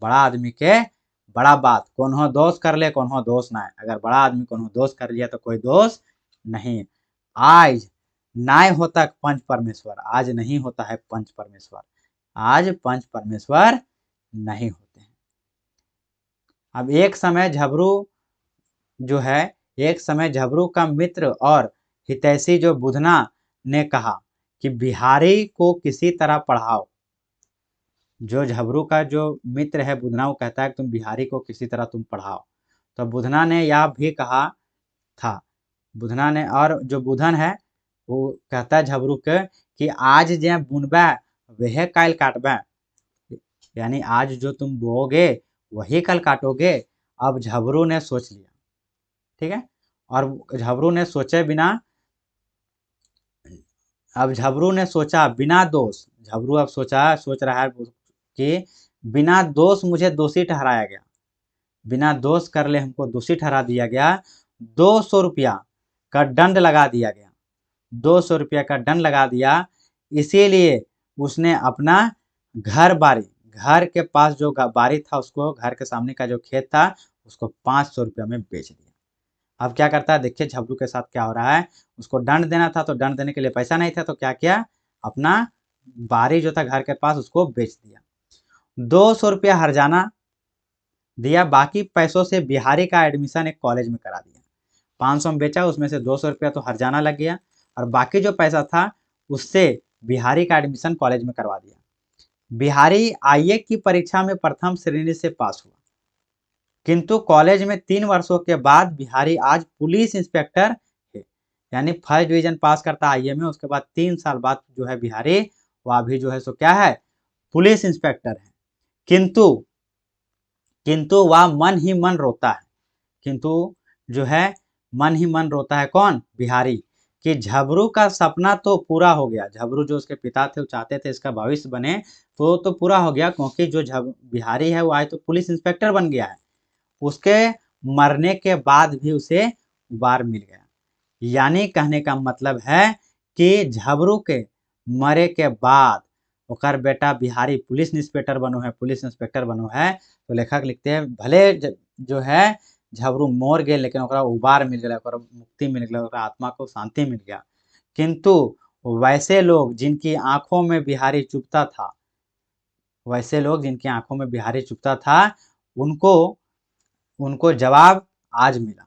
बड़ा आदमी के बड़ा बात। कौन दोष कर ले, कौन दोष ना है। अगर बड़ा आदमी कौन दोष कर लिया तो कोई दोष नहीं। आज नाय होता पंच परमेश्वर, आज नहीं होता है पंच परमेश्वर, आज पंच परमेश्वर नहीं होते हैं। अब एक समय झबरू का मित्र और हितैषी जो बुधना ने कहा कि बिहारी को किसी तरह पढ़ाओ। जो झबरू का जो मित्र है बुधना, वो कहता है कि तुम बिहारी को किसी तरह तुम पढ़ाओ। तो बुधना ने यह भी कहा था, बुधना ने, और जो बुधन है वो कहता है झबरू के कि आज जे बुनबे वह काल काटबे, यानी आज जो तुम बोओगे वही कल काटोगे। अब झबरू ने सोच लिया, ठीक है। और झबरू ने सोचे बिना, अब झबरू ने सोचा बिना दोष, झबरू अब सोच रहा है कि बिना दोष मुझे दोषी ठहराया गया, बिना दोष कर ले हमको दोषी ठहरा दिया गया। 200 रुपया का दंड लगा दिया गया, 200 रुपया का दंड लगा दिया। इसीलिए उसने अपना घर के पास जो बारी था उसको, घर के सामने का जो खेत था उसको 500 रुपया में बेच दिया। अब क्या करता है, देखिए झबरू के साथ क्या हो रहा है। उसको दंड देना था तो दंड देने के लिए पैसा नहीं था, तो क्या किया, अपना बारी जो था घर के पास उसको बेच दिया। 200 रुपया हर्जाना दिया, बाकी पैसों से बिहारी का एडमिशन एक कॉलेज में करा दिया। 500 में बेचा, उसमें से 200 रुपया तो हर्जाना लग गया और बाकी जो पैसा था उससे बिहारी का एडमिशन कॉलेज में करवा दिया। बिहारी आईए की परीक्षा में प्रथम श्रेणी से पास हुआ, किंतु कॉलेज में 3 वर्षों के बाद बिहारी आज पुलिस इंस्पेक्टर है। यानी फर्स्ट डिवीजन पास करता आईए में, उसके बाद 3 साल बाद जो है बिहारी वह अभी जो है सो क्या है, पुलिस इंस्पेक्टर है। किंतु वह मन ही मन रोता है, किंतु जो है मन ही मन रोता है कौन, बिहारी, कि झबरू का सपना तो पूरा हो गया। झबरू जो उसके पिता थे वो चाहते थे इसका भविष्य बने, तो पूरा हो गया, क्योंकि जो बिहारी है वो आज तो पुलिस इंस्पेक्टर बन गया है। उसके मरने के बाद भी उसे उबार मिल गया। यानी कहने का मतलब है कि झबरू के मरे के बाद ओकर बेटा बिहारी पुलिस इंस्पेक्टर बनो है। तो लेखक लिखते हैं भले जो है झबरू मर गए, लेकिन ओकरा उबार मिल गया, ओकरा मुक्ति मिल गया, ओकरा आत्मा को शांति मिल गया। किंतु वैसे लोग जिनकी आंखों में बिहारी चुभता था, उनको जवाब आज मिला।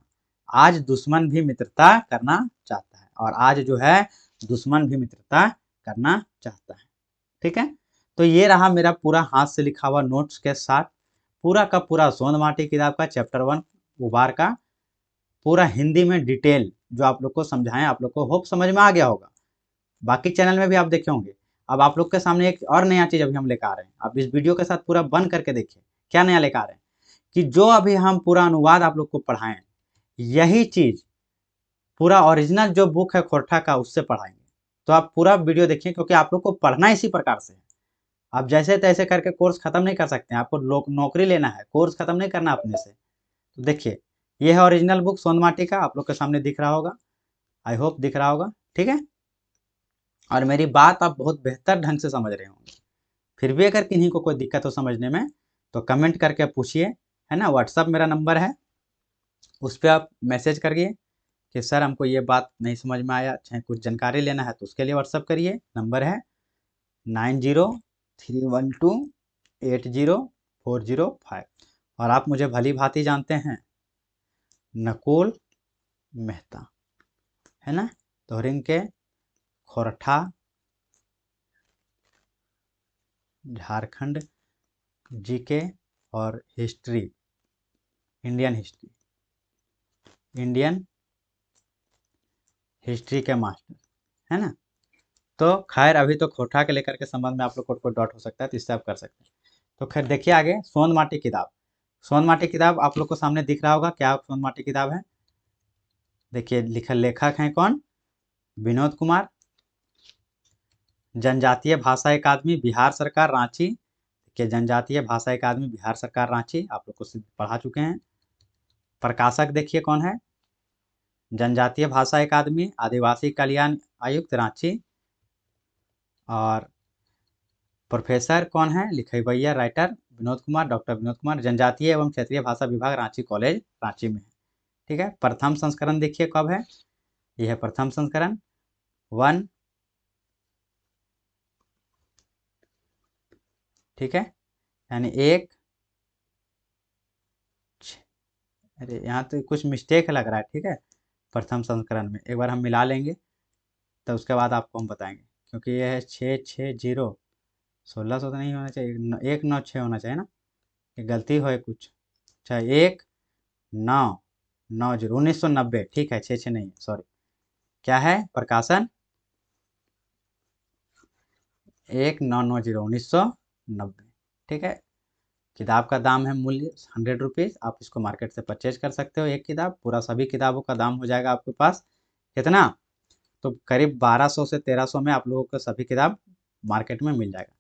आज दुश्मन भी मित्रता करना चाहता है, और आज जो है दुश्मन भी मित्रता करना चाहता है, ठीक है। तो ये रहा मेरा पूरा हाथ से लिखा हुआ नोट्स के साथ पूरा का पूरा सोंद माटी किताब का चैप्टर 1 उबार का पूरा हिंदी में डिटेल जो आप लोग को समझाएं। आप लोग को होप समझ में आ गया होगा। बाकी चैनल में भी आप देखे होंगे, अब आप लोग के सामने एक और नया चीज़ अभी हम लेकर आ रहे हैं, आप इस वीडियो के साथ पूरा बंद करके देखिए क्या नया लेकर आ रहे हैं, कि जो अभी हम पूरा अनुवाद आप लोग को पढ़ाएं, यही चीज़ पूरा ओरिजिनल जो बुक है खोरठा का उससे पढ़ाएंगे। तो आप पूरा वीडियो देखिए, क्योंकि आप लोग को पढ़ना इसी प्रकार से है। आप जैसे तैसे करके कोर्स खत्म नहीं कर सकते हैं, आपको नौकरी लेना है, कोर्स खत्म नहीं करना अपने से। तो देखिए ये है ओरिजिनल बुक सोनमाटी का, आप लोग के सामने दिख रहा होगा, आई होप दिख रहा होगा, ठीक है। और मेरी बात आप बहुत बेहतर ढंग से समझ रहे होंगे। फिर भी अगर किन्हीं को कोई दिक्कत हो समझने में तो कमेंट करके पूछिए, है ना। व्हाट्सअप मेरा नंबर है, उस पर आप मैसेज करिए कि सर हमको ये बात नहीं समझ में आया, चाहे कुछ जानकारी लेना है तो उसके लिए व्हाट्सअप करिए। नंबर है 9031280405। और आप मुझे भली भांति जानते हैं, नकुल मेहता, है ना। तोहरिंग के खोरठा झारखंड जीके और हिस्ट्री, इंडियन हिस्ट्री के मास्टर, है ना। तो खैर अभी तो खोरठा के लेकर के संबंध में आप लोग को कोई डाउट हो सकता है, तो इससे आप कर सकते हैं। तो खैर देखिए आगे सोनमाटी किताब। सोनमाटी किताब आप लोग को सामने दिख रहा होगा, क्या सोनमाटी किताब है। देखिए लेखक हैं कौन, विनोद कुमार। जनजातीय भाषा अकादमी बिहार सरकार रांची, देखिए जनजातीय भाषा अकादमी बिहार सरकार रांची आप लोग को पढ़ा चुके हैं। प्रकाशक देखिए कौन है, जनजातीय भाषा अकादमी आदिवासी कल्याण आयुक्त रांची। और प्रोफेसर कौन है, लिखैया राइटर विनोद कुमार, डॉक्टर विनोद कुमार, जनजातीय एवं क्षेत्रीय भाषा विभाग रांची कॉलेज रांची में है, ठीक है। प्रथम संस्करण देखिए कब है, यह है प्रथम संस्करण 1, ठीक है, यानी 1। अरे यहाँ तो कुछ मिस्टेक लग रहा है, ठीक है। प्रथम संस्करण में एक बार हम मिला लेंगे तो उसके बाद आपको हम बताएंगे, क्योंकि यह है 660, 1600 तो नहीं होना चाहिए, 196 होना चाहिए ना, ये गलती हो कुछ। अच्छा 1990 1990, ठीक है, 66 नहीं, सॉरी। क्या है प्रकाशन 1990, ठीक है। किताब का दाम है मूल्य 100 रुपीज़, आप इसको मार्केट से परचेज कर सकते हो। एक किताब पूरा सभी किताबों का दाम हो जाएगा आपके पास कितना, तो करीब 1200 से 1300 में आप लोगों को सभी किताब मार्केट में मिल जाएगा।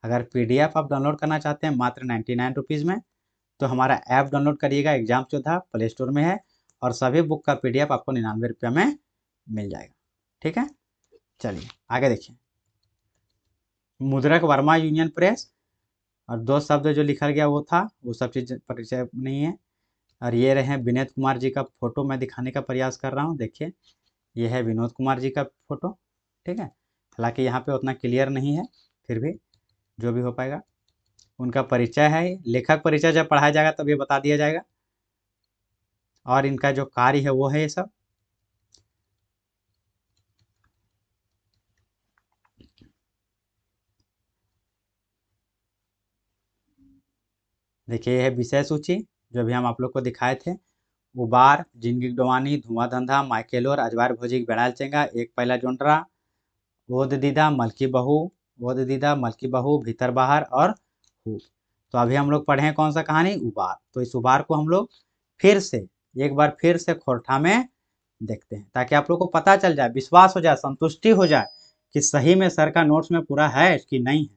अगर पीडीएफ आप डाउनलोड करना चाहते हैं मात्र 99 रुपीज़ में, तो हमारा ऐप डाउनलोड करिएगा, एग्जाम योद्धा प्ले स्टोर में है, और सभी बुक का पीडीएफ आपको 99 रुपये में मिल जाएगा, ठीक है। चलिए आगे देखिए, मुद्रक वर्मा यूनियन प्रेस, और 2 शब्द जो लिखा गया वो था, वो सब चीज़ परिचय नहीं है। और ये रहे विनोद कुमार जी का फोटो, मैं दिखाने का प्रयास कर रहा हूँ, देखिए ये है विनोद कुमार जी का फोटो, ठीक है। हालांकि यहाँ पे उतना क्लियर नहीं है, फिर भी जो भी हो पाएगा। उनका परिचय है, लेखक परिचय जब पढ़ाया जाएगा तब ये बता दिया जाएगा। और इनका जो कार्य है वो है ये सब। देखिए ये है विषय सूची जो भी हम आप लोग को दिखाए थे। उबार, जिंदगी डोवानी, धुआं धंधा, माइकेलोर, अजवार भोजी, बेड़ाल चेंगा, एक पहला जोंडरा, ओद दीदा, मलकी बहू, भीतर बाहर और हूप। तो अभी हम लोग पढ़े हैं कौन सा कहानी, उबार। तो इस उबार को हम लोग फिर से एक बार फिर से खोरठा में देखते हैं, ताकि आप लोग को पता चल जाए, विश्वास हो जाए, संतुष्टि हो जाए कि सही में सर का नोट्स में पूरा है कि नहीं है।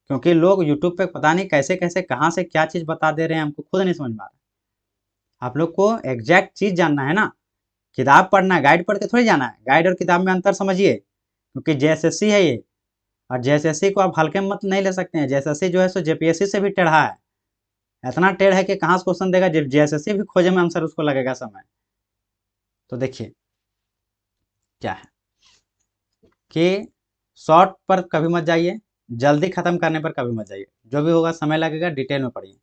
क्योंकि लोग यूट्यूब पे पता नहीं कैसे कैसे कहाँ से क्या चीज़ बता दे रहे हैं, हमको खुद नहीं समझ में आ रहा। आप लोग को एग्जैक्ट चीज़ जानना है ना, किताब पढ़ना है, गाइड पढ़ के थोड़ी जाना है। गाइड और किताब में अंतर समझिए, क्योंकि जेएसएससी है ये, और जेएसएससी को आप हल्के में मत नहीं ले सकते हैं। जेएसएससी जो है सो जेपीएससी से भी टेढ़ा है, इतना टेढ़ है कि कहाँ से क्वेश्चन देगा, जब जेएसएससी भी खोजे में आंसर उसको लगेगा समय। तो देखिए क्या है कि शॉर्ट पर कभी मत जाइए, जल्दी खत्म करने पर कभी मत जाइए, जो भी होगा समय लगेगा, डिटेल में पढ़िए।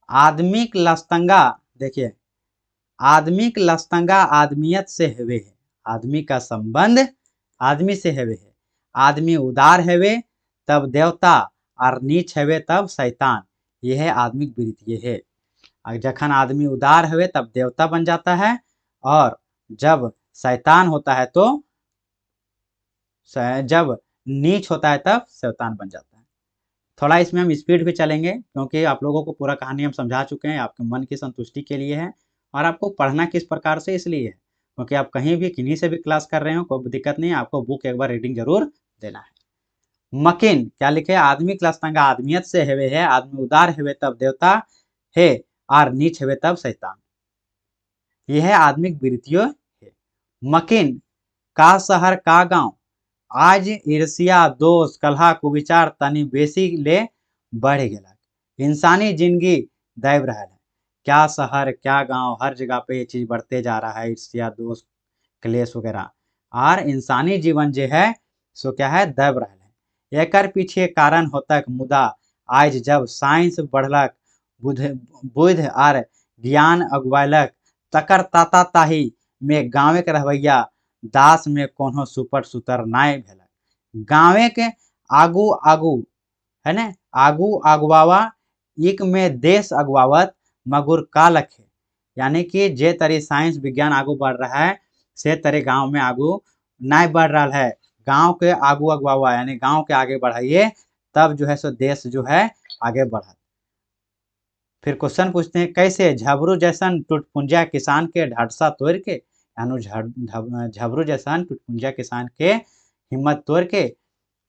आदमिक लस्तंगा, देखिए आदमिक लस्तंगा आदमियत से हेवे है, आदमी का संबंध आदमी से हेवे है। आदमी उदार हेवे तब देवता, और नीच हेवे तब शैतान, यह है आदमिक वृत्ति, ये है। जखन आदमी उदार हेवे तब देवता बन जाता है, और जब शैतान होता है तो जब नीच होता है तब शैतान बन जाता है। थोड़ा इसमें हम स्पीड भी चलेंगे क्योंकि आप लोगों को पूरा कहानी हम समझा चुके हैं, आपके मन की संतुष्टि के लिए है और आपको पढ़ना किस प्रकार से इसलिए है क्योंकि आप कहीं भी किन्हीं से भी क्लास कर रहे हो कोई दिक्कत नहीं है, आपको बुक एक बार रीडिंग जरूर देना है। मकिन क्या लिखे, आदमी क्लास तंगा आदमियत से हेवे है, आदमी उदार हेवे तब देवता है और नीच हेवे तब शैतान। यह है आदमिक वृत्तियों है। मकिन का शहर का गांव, आज ईर्ष्या दोष कलहा कुविचार तनी बेसी ले बढ़ गया। इंसानी जिंदगी दैव रहा है, क्या शहर क्या गांव हर जगह पे ये चीज बढ़ते जा रहा है, ईर्ष्या दोष क्लेश वगैरह। और इंसानी जीवन जो है सो क्या है दैव रहा है। एकर पीछे कारण होतक मुदा आज जब साइंस बढ़लक बुध और ज्ञान अगुवालक तकर ताता ताही में गाँव के रहवैया दास में कोनो सुपर सुतर नाय भेलक। गाँवे के आगू आगू है ना, आगू अगुवावा एक में देश अगुवावत मगुर का लखे। यानी कि जे तरी साइंस विज्ञान आगू बढ़ रहा है से तरे गांव में आगू नहीं बढ़ रहा है। गांव के आगू अगुवावा यानी गांव के आगे बढ़ाइए तब जो है सो देश जो है आगे बढ़ा। फिर क्वेश्चन पूछते हैं कैसे, झबरू जैसन टुटपुंजा किसान के ढाडसा तोड़ के, यानी झबरू जैसन टुटपुंजा किसान के हिम्मत तोड़ के,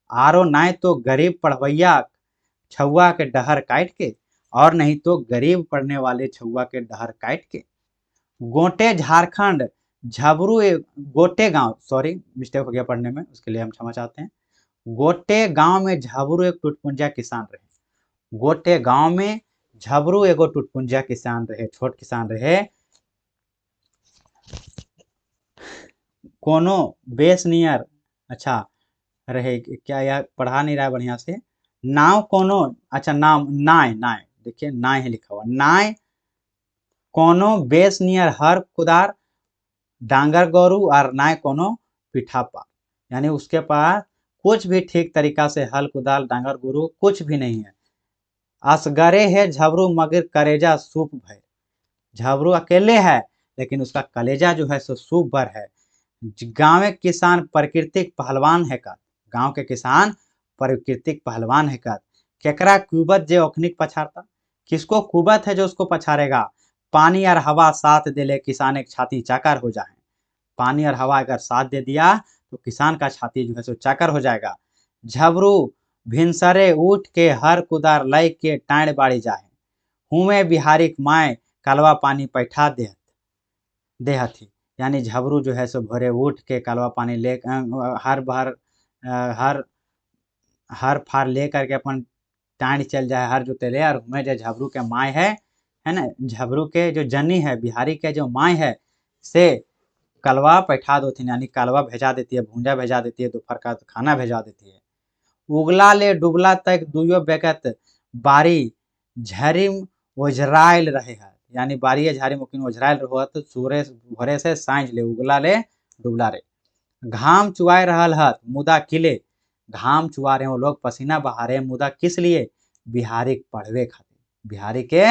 आरो नहीं तो गरीब पढ़वैया छुआ के डहर काट के, और नहीं तो गरीब पढ़ने वाले छुआ के डहर काट के। गोटे झारखंड झबरू गोटे गांव, सॉरी मिस्टेक हो गया पढ़ने में, उसके लिए हम क्षमा चाहते हैं। गोटे गांव में झबरू एक टुटपुंजा किसान रहे। गोटे गांव में झबरू एगो टुटपुंजा किसान रहे, छोट किसान रहे। कोनो बेस नियर, अच्छा रहे क्या, यह पढ़ा नहीं रहा है बढ़िया से। नाव कोनो, अच्छा नाम नाय, नाय देखिए नाय है लिखा हुआ, नाय कोनो बेस नियर हर कुदार डांगर गोरू और नाय कोनो पिठा पार। यानी उसके पास कुछ भी ठीक तरीका से हल कुदाल डांगर गुरु कुछ भी नहीं है। असगरे है झबरू मगर कलेजा सूप भर। झबरू अकेले है लेकिन उसका कलेजा जो है सो सूप भर है। गाँव के किसान प्राकृतिक पहलवान है का, गांव के किसान प्राकृतिक पहलवान है का। केकरा कुबत जे ओखनिक पछाड़ता, किसको कुबत है जो उसको पछाड़ेगा। पानी और हवा साथ दे ले किसान एक छाती चाकर हो जाए। पानी और हवा अगर साथ दे दिया तो किसान का छाती जो है सो चाकर हो जाएगा। झबरू भिनसरे उठ के हर कुदार लय के टाण बाड़ी जाए। हुए बिहारिक माए कलवा पानी पैठा देहथी। यानी झबरू जो है सो भोरे उठ के कलवा पानी ले हर हर फार ले करके अपन टाँड चल जाए हर जोते ले। और मैं जो झबरू के माए है ना, झबरू के जो जनी है बिहारी के जो माए है से कलवा पैठा देती, यानी कलवा भेजा देती है, भूंजा भेजा देती है, दोपहर का खाना भेजा देती है। उगला ले डुबला तक दुयो बेकत बारी झरिम ओझराइल रहे है। यानी बारी झारी मुकिन ओझराइल रहो तो सूर्य भोरे से साँझ ले उगला ले डुबला रे। घाम चुआए रहल हत मुदा किले, घाम चुआ रहे वो लोग, पसीना बहा रहे मुदा किस लिए, बिहारी पढ़वे खातिर, बिहारी के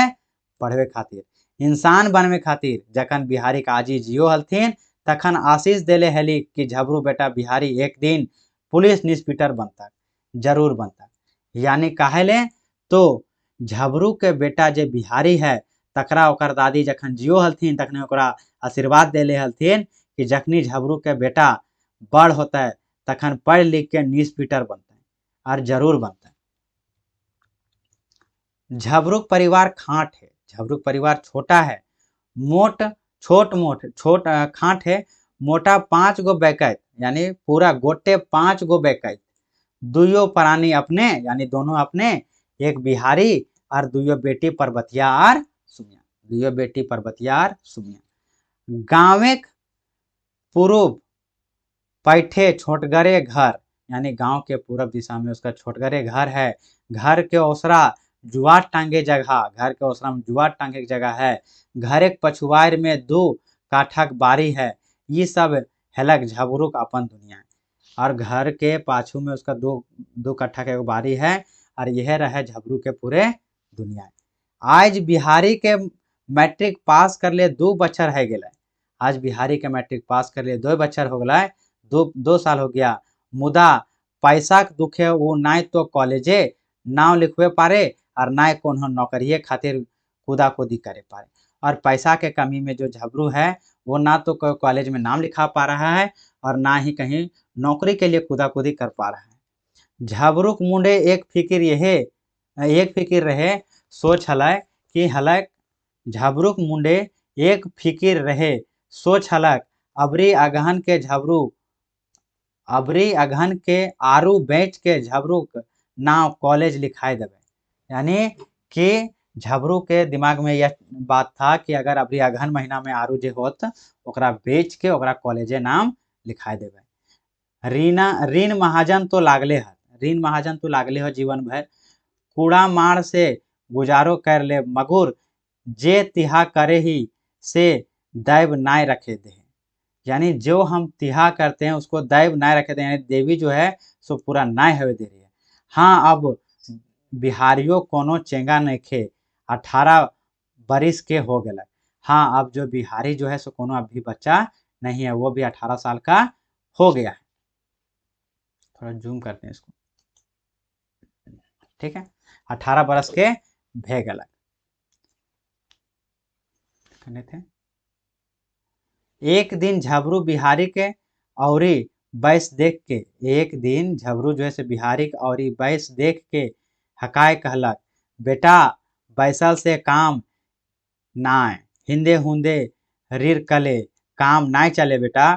पढ़वे खातिर, इंसान बनवे खातिर। जखन बिहारी का आजी जियो हलथिन तखन आशीष देले हेली कि झबरू बेटा बिहारी एक दिन पुलिस इंस्पेक्टर बनता, जरूर बनता। यानी काहेले तो झबरू के बेटा जे बिहारी है तकरा ओकर दादी जखन जियो हलथिन तखने ओकरा आशीर्वाद देले हलथिन कि जखनी झबरू के बेटा बड़ होता है तखन पढ़ लिख के इंस्पेक्टर बनता है, और जरूर बनता है। झबरूक परिवार खाट है, झबरूक परिवार छोटा है, छोट खाट है, मोटा 5 गो बैकैत, यानी पूरा गोटे 5 गो बैकैत। दुयो प्राणी अपने, यानी दोनों अपने, एक बिहारी और दुयो बेटी परबतिया और सुमिया, दुयो बेटी परबतिया और सुमिया। गाँवे पूर्व पैठे छोटगरे घर, यानी गांव के पूर्व दिशा में उसका छोटगरे घर है। घर के ओसरा जुआट टांगे जगह, घर के ओसरा में जुआट टांगे की जगह है। घर एक पछुआर में 2 काठक बारी है। ये सब हेलक झबरूक अपन दुनिया है। और घर के पाछू में उसका 2 कट्ठा के बारी है और यह रहे झबरू के पूरे दुनिया। आज बिहारी के मैट्रिक पास कर ले 2 बच्चर है गए। आज बिहारी के मैट्रिक पास कर लिए 2 बच्चर हो गए, 2 साल हो गया। मुदा पैसा के दुखे वो नाय तो कॉलेजे नाम लिखवे पारे और नाय कोनो नौकरिए खातिर कूदा-कूदी करे पारे। और पैसा के कमी में जो झबरू है वो ना तो कॉलेज में नाम लिखा पा रहा है और ना ही कहीं नौकरी के लिए कूदा-कूदी कर पा रहा है। झबरूक मुंडे एक फिकिर रहे सोच हलक कि हलक झबरूक मुंडे एक फिकिर रहे सोच हलक अबरी अगहन के आरू बेच के झबरूक नाव कॉलेज लिखाए देवे। यानी कि झबरू के दिमाग में यह बात था कि अगर अबरी अगहन महीना में आरू जे होत ओकरा बेच के ओकरा कॉलेजे नाम लिखाए देवे। ऋण महाजन तो लागले हो जीवन भर कूड़ा मार से गुजारो कर ले मगुर जे तिहा करे ही से दैव नाय रखे दे। यानी जो हम तिहा करते हैं उसको दैव नाय रखे दे, यानी देवी जो है सो पूरा नाय हवे दे रही है। हाँ अब बिहारियों कोनो चेंगा नइखे 18 बरिस के हो गए। हाँ अब जो बिहारी जो है सो कोनो अभी बच्चा नहीं है, वो भी 18 साल का हो गया है। थोड़ा जूम करते हैं इसको, ठीक है। 18 बरस के भे गलक थे। एक दिन झबरू बिहारी के औरी बैस देख के, एक दिन झबरू जो है से बिहारी के औरी बैस देख के हकाय कहलक बेटा बैसल से काम नाय हिंदे हुंदे रीर कले काम नाय चले बेटा।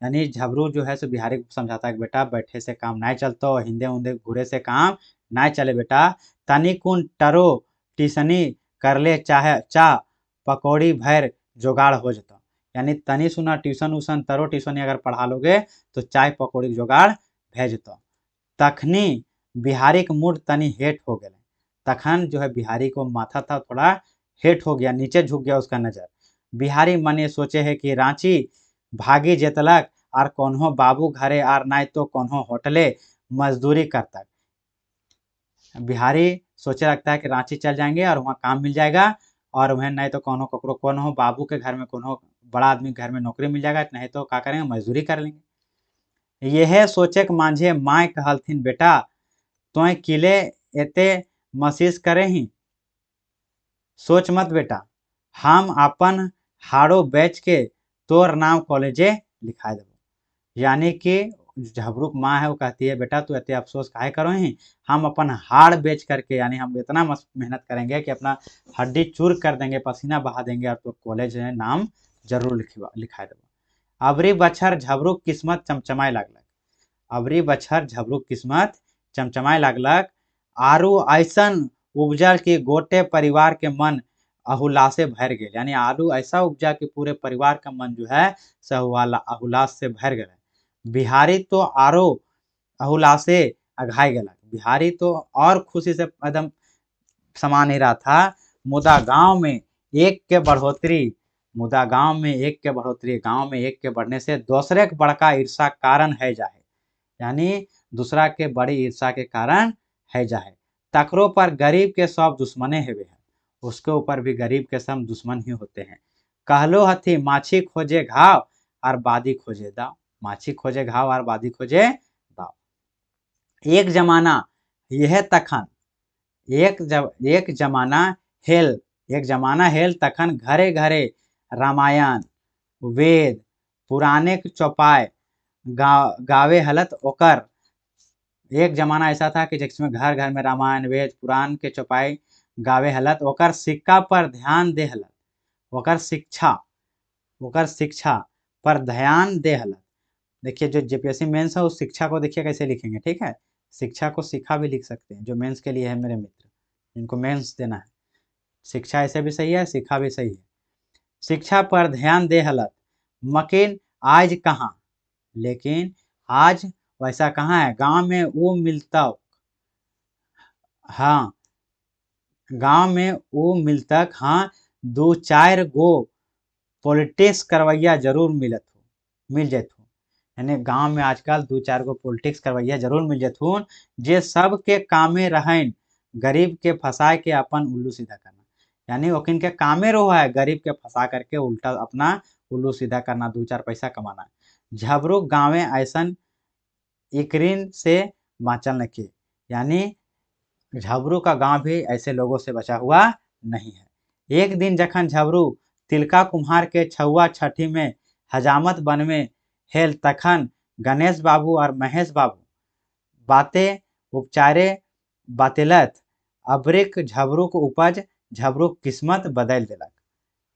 यानी झबरू जो है सो बिहारी को समझाता है कि बेटा बैठे से काम नाय चलतो, हिंदे हुंदे घूरे से काम नाय चले बेटा। तनी कुन टरो टिसनी कर ले चाहे चा पकौड़ी भैर जोगाड़ हो जतो। यानी तनी सुना ट्यूशन उशन तरो ट्यूशनी अगर पढ़ा लोगे तो चाय पकौड़ी के जोगाड़ भेजतो। तखनी बिहारी के मूड तनी हेट हो गए। तखन जो है बिहारी को माथा था थोड़ा हेट हो गया, नीचे झुक गया उसका नजर। बिहारी मने सोचे है कि रांची भागी जेतलक और कोन्हो बाबू घरे आर नाय तो कोन्हो होटले मजदूरी करतक। बिहारी सोचे रखता है कि रांची चल जाएंगे और वहाँ काम मिल जाएगा और वह नहीं तो कोनो बाबू के घर में कोनो बड़ा आदमी के घर में नौकरी मिल जाएगा, नहीं तो क्या करेंगे मजदूरी कर लेंगे। यह सोचे के मांझे माय कहलथिन बेटा तोय किले एते मसीस करे ही सोच मत बेटा, हम अपन हाड़ो बेच के तोर नाम कॉलेजे लिखा देबो। यानी कि झबरूक माँ है वो कहती है बेटा तू इतने अफसोस काहे करो ही, हम अपन हाड़ बेच करके यानी हम इतना मेहनत करेंगे कि अपना हड्डी चूर कर देंगे, पसीना बहा देंगे और तो कॉलेज में नाम जरूर लिखा देबो। अबरी बछर झबरूक किस्मत चमचमाए लागलक, अबरी बछर झबरूक किस्मत चमचमाए लागलक आरू ऐसन उपजल कि गोटे परिवार के मन अहुलासे भर गए। यानी आलू ऐसा उपजा कि पूरे परिवार का मन जो है अहुलास से भर गए। बिहारी तो आरो अहुलासे अघाई गलक, बिहारी तो और खुशी से एकदम समा नहीं रहा था। मुदा गांव में एक के बढ़ोतरी गांव में एक के बढ़ने से दूसरे के बड़का ईर्षा कारण है जाए। यानी दूसरा के बड़ी ईर्षा के कारण है जाए। तकरो पर गरीब के सब दुश्मने हेवे हैं, उसके ऊपर भी गरीब के सब दुश्मन ही होते हैं। कहलो हथी माछी खोजे घाव और बादी खोजे दाव, माछी खोजे घाव और बादी खोजे दाव। एक जमाना यह तखन एक जमाना हेल तखन घरे घरे रामायण वेद पुराने के चौपाए गावे हलत ओकर। एक जमाना ऐसा था कि जिसमें घर घर में रामायण वेद पुराण के चौपाई गावे हलत ओकर सिक्का पर ध्यान दे हलत, ओकर शिक्षा पर ध्यान दे हलत। देखिए जो जेपीएससी मेंस है उस शिक्षा को देखिए कैसे लिखेंगे, ठीक है। शिक्षा को शिखा भी लिख सकते हैं, जो मेंस के लिए है मेरे मित्र, इनको मेंस देना है। शिक्षा ऐसे भी सही है, शिखा भी सही है। शिक्षा पर ध्यान दे हलत मकिन आज कहाँ, लेकिन आज वैसा कहाँ है। गांव में वो मिलता, हाँ गांव में वो मिलता, हाँ 2-4 गो पॉलिटिक्स करवैया जरूर मिल जेथुन। यानी गांव में आजकल 2-4 गो पॉलिटिक्स करवैया जरूर मिल जेथुन जे सबके कामे रहन गरीब के फंसा के अपन उल्लू सीधा करना। यानी ओकिन के कामे रहो है गरीब के फंसा करके उल्टा अपना उल्लू सीधा करना, 2-4 पैसा कमाना। झबरू गाँवे ऐसन इकरीन से बाँचल नइखे। यानी झबरू का गांव भी ऐसे लोगों से बचा हुआ नहीं है। एक दिन जखन झबरू तिलका कुम्हार के छुआ छठी में हजामत बन में हेल तखन गणेश बाबू और महेश बाबू बातें उपचारे बतेलथ अबरिक झबरूक उपज झबरूक किस्मत बदल दिलक।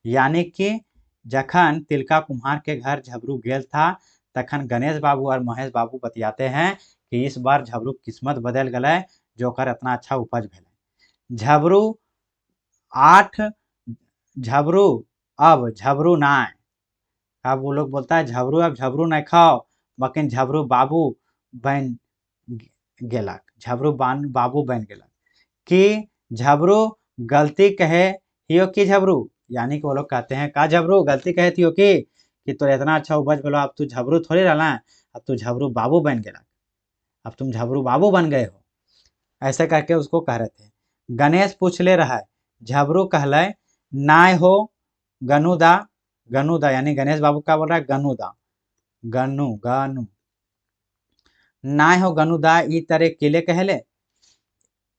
यानी कि जखन तिलका कुम्हार के घर झबरू गेल था तखन गणेश बाबू और महेश बाबू बतियाते हैं कि इस बार झबरू किस्मत बदल गए जो कर इतना अच्छा उपज भेल। झबरू 8 झबरू अब झबरू नाय। अब वो लोग बोलता है झबरू अब झबरू नहीं खाओ मकिन झबरू बाबू बन गेलक, झबरू बाबू बन गेलक कि झबरू गलती कहे हियो कि झबरू। यानी कि वो लोग कहते हैं का झबरू गलती कहे थियो कि तो इतना अच्छा उपज भेलो अब तू झबरू थोड़ी रहना, अब तू झबरू बाबू बन गेला, अब तुम झबरू बाबू बन गए हो, ऐसे करके उसको कह रहे थे। गणेश पूछ ले रहा है, झबरू कहले नाय हो गनुदा। गनुदा यानी गणेश बाबू क्या बोल रहा है गनुदा, गनु गनु नाय हो गनुदा ई तरह किले कहले,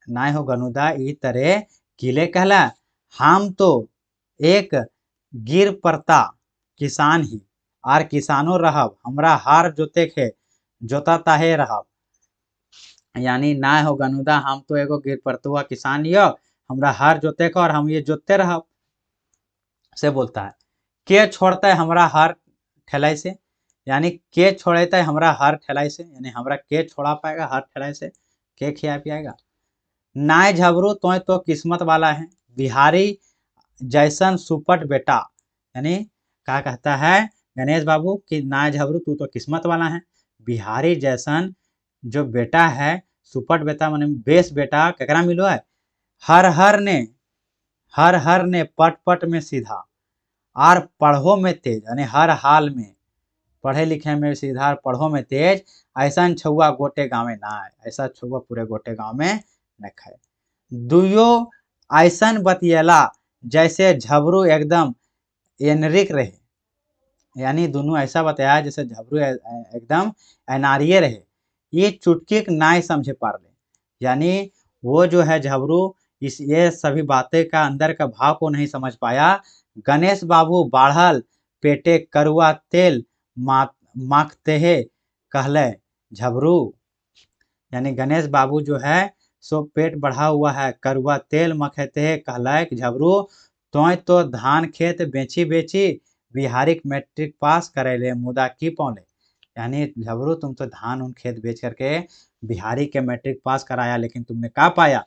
नाय हो गनुदा ई तरह किले कहला। हम तो एक गिर पड़ता किसान ही आर किसानो रहब हमरा हार जोते खे जोता ताहे रहब। यानी नाय हो गनुदा हम तो एगो गिर पड़तुआ किसान हियो हमरा हार जोते के और हम ये जोतते रहब से बोलता है। के छोड़ता है हमरा हार ठेलाई से, यानी के छोड़ता है हमरा हार ठेलाई से, यानी हमरा के छोड़ा पाएगा हार ठेलाई से, के खिया पियाएगा। नाय झबरू तो किस्मत वाला है बिहारी जैसन सुपट बेटा। यानी क्या कहता है गणेश बाबू कि नाय झबरू तू तो किस्मत वाला है, बिहारी जैसन जो बेटा है सुपट बेटा माने बेस बेटा केकरा मिलो है हर हर ने पट पट में सीधा और पढ़ो में तेज, यानी हर हाल में पढ़े लिखे में सीधा पढ़ो में तेज ऐसा छुआ गोटे गाँव में ना है, ऐसा छुआ पूरे गोटे गाँव में न है। दुयो ऐसन बतियला जैसे झबरू एकदम एनरिक रहे, यानी दोनों ऐसा बताया जैसे झबरू एकदम एनारिये रहे। ये चुटकी नाय समझे पार ले, यानी वो जो है झबरू इस ये सभी बातें का अंदर का भाव को नहीं समझ पाया। गणेश बाबू बाढ़ल पेटे करुआ तेल माखते है कहले झबरू, यानी गणेश बाबू जो है सो पेट बढ़ा हुआ है करुआ तेल मखते है कहले झबरू तो धान खेत बेची बेची बिहारी मैट्रिक पास करे मुदा की पौले। यानी झबरू तुम तो धान उन खेत बेच करके बिहारी के मैट्रिक पास कराया लेकिन तुमने का पाया,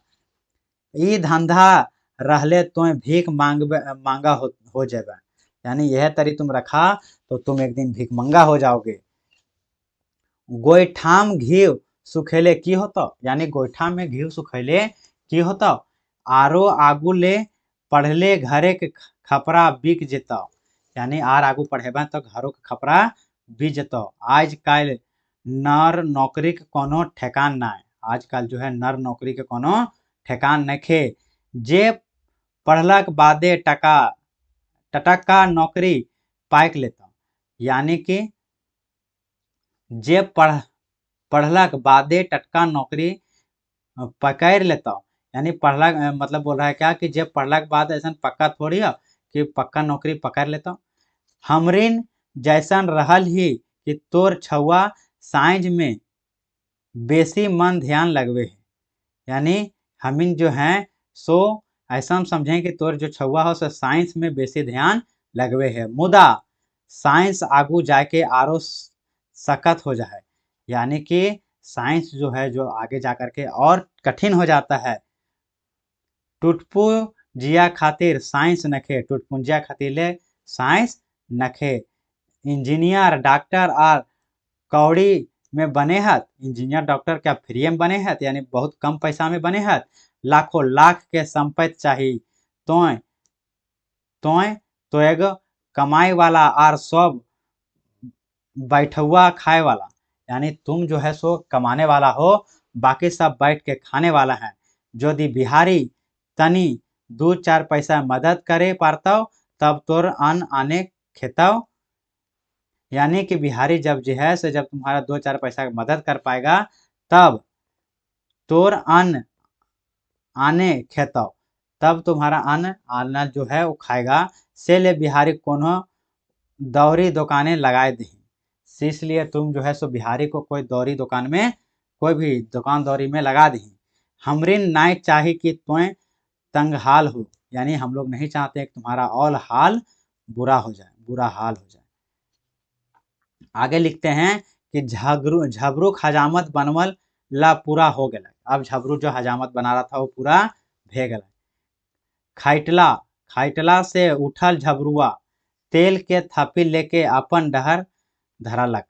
ई धंधा रहले तो भीख मांगा हो जाएगा। यानी यह तरी तुम रखा तो तुम एक दिन भीख मंगा हो जाओगे। गोईठाम घी सुखेले की होता, यानी गोईठा में घी सुखेले की होता आरो आगू ले पढ़ले घरे के खपरा बिक जेता। यानी आर आगू पढ़ेबा तो घरों के खपरा बिक जेता। आजकल नर नौकरी के कोनो ठेकान ना है, आजकल जो है नर नौकरी के कोनो ठेकान नखे। जे पढ़लक बादे टटका नौकरी पाइक लेता, यानी कि जे पढ़लक बादे टटका नौकरी पकड़ लेता, यानी पढ़लक मतलब बोल रहा है क्या कि जे पढ़लक बाद ऐसा पक्का थोड़ी है कि पक्का नौकरी पकड़ लेता। हमरिन जैसन रहल ही कि तोर छुआ साइंस में बेसी मन ध्यान लगवे है, यानी हमिन जो हैं सो ऐसा समझें कि तोर जो छुआ हो सो साइंस में बेसी ध्यान लगवे है मुदा साइंस आगू जाके आरो सख्त हो जाए, यानी कि साइंस जो है जो आगे जा करके और कठिन हो जाता है। टुटपू जिया खातिर साइंस नखे, टुटपुंजिया खातिर ले साइंस नखे। इंजीनियर डॉक्टर और कौड़ी में बने हत, इंजीनियर डॉक्टर क्या फ्री में बने हत, यानी बहुत कम पैसा में बने हत। लाखों लाख के संपत्ति चाहिए तो एगो कमाई वाला और सब बैठुआ खाए वाला, यानी तुम जो है सो कमाने वाला हो बाकी सब बैठ के खाने वाला है। यदि बिहारी तनी 2-4 पैसा मदद करे पारता तब तोर अन्न आने खेता, यानी कि बिहारी जब जो है सो जब तुम्हारा 2-4 पैसा मदद कर पाएगा तब तोर अन्न आने खेतो, तब तुम्हारा अन्न आना जो है वो खाएगा। से ले बिहारी कोनो दौरी दुकानें लगाए दी, इसलिए तुम जो है सो बिहारी को कोई दौरी दुकान में, कोई भी दुकान दौरी में लगा दी। हमरिन नाय चाहे कि तुम्हें तंगहाल हो, यानी हम लोग नहीं चाहते कि तुम्हारा और हाल बुरा हो जाए, बुरा हाल हो जाए। आगे लिखते हैं कि झबरू हजामत बनवल ला पूरा हो गया। अब झबरू जो हजामत बना रहा था वो पूरा भे गया। खाइटला से उठल झबरुआ, तेल के थपी लेके अपन डहर धरालक,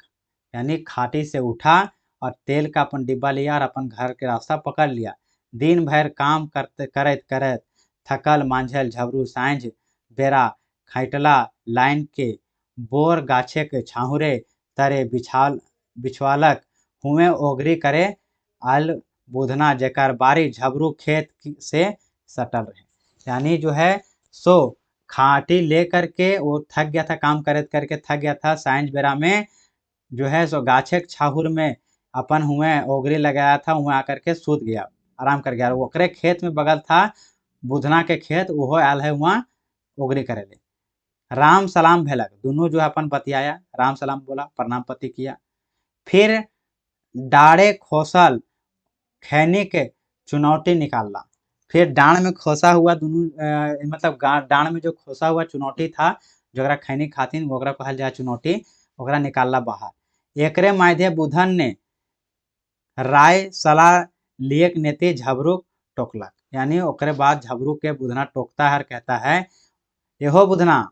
यानी खाटी से उठा और तेल का अपन डिब्बा लिया और अपन घर के रास्ता पकड़ लिया। दिन भर काम करत करत थकल मांझल झबरू सांझ बेरा खाइटला लाइन के बोर गाछे के छाहुरे तरे बिछवालक हुए ओगरी करे आल बुधना, जेकर बारी झबरू खेत से सटल रहे। यानी जो है सो खाटी ले करके वो थक गया था, काम करके थक गया था। सांझ बेरा में जो है सो गाछे छाहुर में अपन हुए ओगरी लगाया था, वहाँ आकर के सूत गया, आराम कर गया। ओकरे खेत में बगल था बुधना के खेत, वो आयल है वहाँ ओगरी करे ले। राम सलाम भेलक, दोनों जो अपन बतियाया, राम सलाम बोला, प्रणाम पति किया। फिर डाड़े खोसल खैनी के चुनौती निकालना, फिर डांड में खोसा हुआ दोनों मतलब डांड में जो खोसा हुआ चुनौती था, जो खैनी खातिन वो कहल जाए चुनौती, ओकरा निकालला बाहर। एकरे माध्यम बुधन ने राय सलाह लिए नेति झबरू टोकलक, यानी ओकरे बाद झबरू के बुधना टोकता है और कहता है एहो बुधना,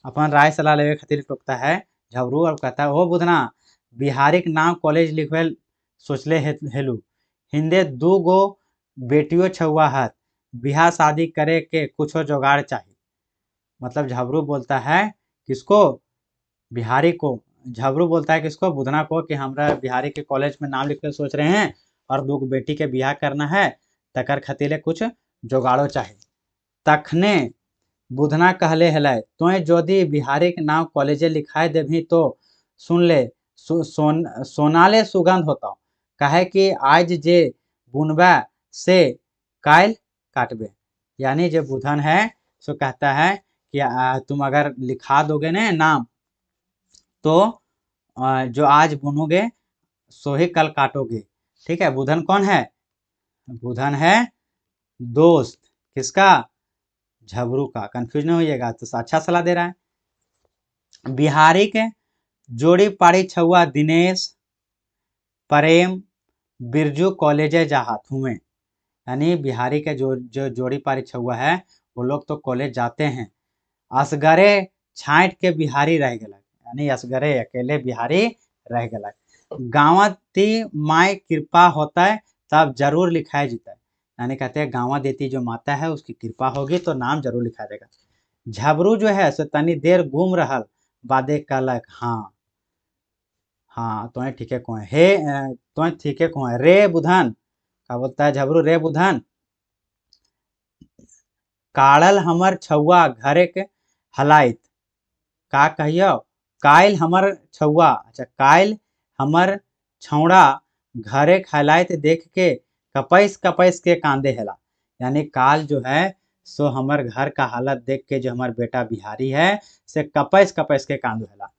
अपन राय सलाह लेवे खातिर टोकता है झबरू और कहता है ओ बुधना, बिहारी के नाम कॉलेज लिखवे सोचले हेलू, हिंदे 2 गो बेटियों छुआ है, बिहार शादी करे के कुछ जुगाड़ चाहिए। मतलब झबरू बोलता है किसको, बिहारी को। झबरू बोलता है किसको, बुधना को, कि हमरा बिहारी के कॉलेज में नाम लिखने सोच रहे हैं और 2 बेटी के बियाह करना है, तकर खतीले कुछ जुगाड़ो चाहिए। तखने बुधना कहले हलै, तोय यदि बिहारी के नाम कॉलेजे लिखाए देभी तो सुन ले सोनाले सुगंध होता, कहे कि आज जे बुनबा से काल काटबे। यानी जो बुधन है सो कहता है कि तुम अगर लिखा दोगे ना नाम, तो जो आज बुनोगे सो ही कल काटोगे। ठीक है, बुधन कौन है, बुधन है दोस्त किसका, झबरू का। कंफ्यूज नहीं होइएगा, तो अच्छा सलाह दे रहा है। बिहारी के जोड़ी पाड़ी छुआ दिनेश प्रेम बिरजू कॉलेजे जाहत हुए, यानी बिहारी के जो जोड़ी पाड़ी छुआ है वो लोग तो कॉलेज जाते हैं। असगरे छाँट के बिहारी रह गया, यानी असगरे अकेले बिहारी रह गया। गाँवती माय कृपा होता है तब जरूर लिखाया जाता है, यानी कहते हैं गाँव देती जो माता है उसकी कृपा होगी तो नाम जरूर लिखा देगा। झबरू जो है सो तनी देर घूम रहल बादे कहलक हाँ हाँ तो ठीक है कौन हे, तो ठीक है कौन रे बुधन, क्या बोलता है झबरू, रे बुधन काड़ल हमर छुआ घरे के हलाइत, का कहियो कायल हमर छुआ, अच्छा कायल हमर छौड़ा घरे खैलाइत देख के कपैस कपैस के कांदे हेला, यानी काल जो है सो हमर घर का हालत देख के जो हमार बेटा बिहारी है से कपैस कपैस के कांदो हेला।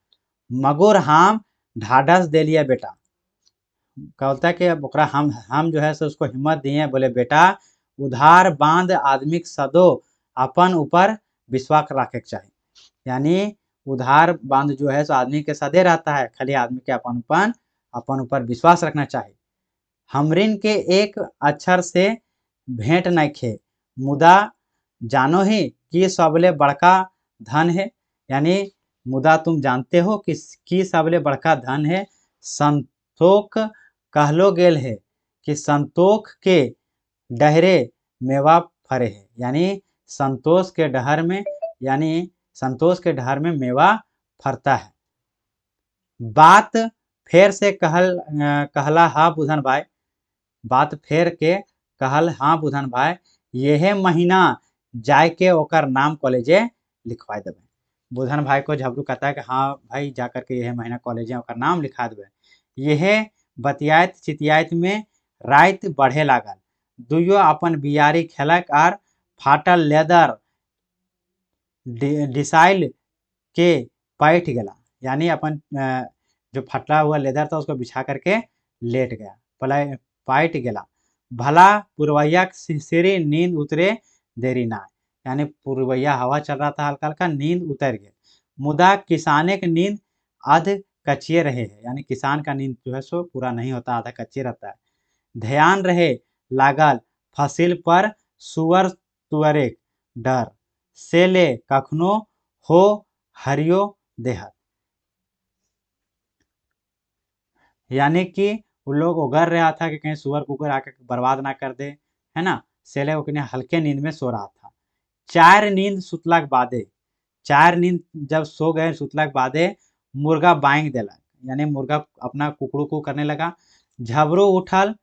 मगुर हम ढाढ़स दे लिया बेटा, क्या होता है कि अब ओकरा हम जो है सो उसको हिम्मत दिए, बोले बेटा उधार बांध आदमी सदो अपन ऊपर विश्वास रखे के चाहिए, यानी उधार बांध जो है सो आदमी के सदे रहता है, खाली आदमी के अपन ऊपर विश्वास रखना चाहिए। हमरिन के एक अक्षर से भेंट नहीं खे, मुदा जानो ही कि सबले बड़का धन है, यानी मुदा तुम जानते हो कि सबले बड़का धन है संतोख कहलो गेल है, कि संतोख के डहरे मेवा फरे है, यानी संतोष के डहर में, यानी संतोष के डहर में मेवा फरता है। बात फेर से कहला हा बुधन भाई, बात फेर के कहल हाँ बुधन भाई, यह महीना जाए के ओकर नाम कॉलेजे लिखवा देवे। बुधन भाई को झबरू कहता है कि हाँ भाई जा करके यह महीना कॉलेजे ओकर नाम लिखा देवे। यह बतियात चितियात में राति बढ़े लागल, दुइयो अपन बियारी खेलक आर फाटल लेदर डिसाइल के बैठ गया, यानी अपन जो फटा हुआ लेदर था उसको बिछा करके लेट गया, बैठ गया। भला पुरवैया सिरे नींद उतरे देरी ना, यानी पुरवैया हवा चल रहा था हल्का हल्का, नींद उतर गई। मुदा किसाने की नींद आध कच्चे रहे है, यानी किसान का नींद जो है सो पूरा नहीं होता, आधा कच्चे रहता है। ध्यान रहे लागल फसिल पर सुअर तुअरे डर से ले कखनो हो हरियो देहत, यानी कि वो लोग उगर रहा था कि कहीं सुअर कुकर आकर बर्बाद ना कर दे, है ना। सेले वो हल्के नींद में सो रहा था। चार नींद सुतलक बादे, चार नींद जब सो गए सुतलक बादे मुर्गा बांग देलक, यानी मुर्गा अपना कुकड़ू को करने लगा। झबरू उठल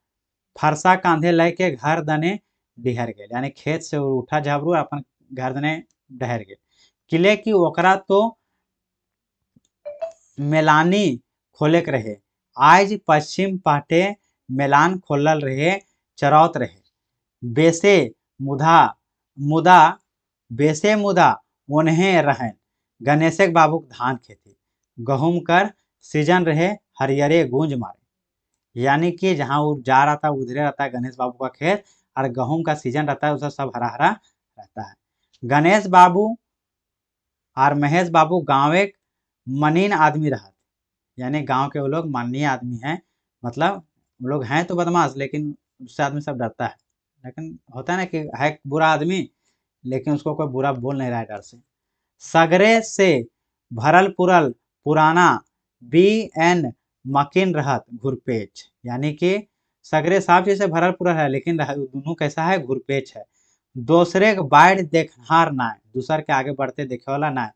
फरसा कांधे लेके घर दने डिहर गए, यानी खेत से उठा झबरू अपन घर दने डहर गए। किले की ओकरा तो मेलानी खोले के रहे, आज पश्चिम पाटे मेलान खोलल रहे, चरौत रहे। बेसे मुदा मुदा बेसे मुदा उन्हें रहें गणेशक बाबू धान खेती, गहूम कर सीजन रहे हरियरे गूंज मारे, यानी कि जहाँ वो जा रहा था उधरे रहता है गणेश बाबू का खेत, और गहूम का सीजन रहता है उसका सब हरा हरा रहता है। गणेश बाबू और महेश बाबू गाँव एक मनीन आदमी रहते, यानी गांव के वो लोग माननीय आदमी हैं, मतलब वो लोग हैं तो बदमाश, लेकिन उससे आदमी सब डरता है। लेकिन होता है ना कि है बुरा आदमी, लेकिन उसको कोई बुरा बोल नहीं रहा है डर से। सगरे से भरल पुरल पुराना बी एन मकिन रहत घुरपेच, यानी कि सगरे साफ चीज से भरल पुरल है, लेकिन दोनों कैसा है, घुरपेच है। दूसरे के बाढ़ देखहार ना, दूसर के आगे बढ़ते देखे वाला ना।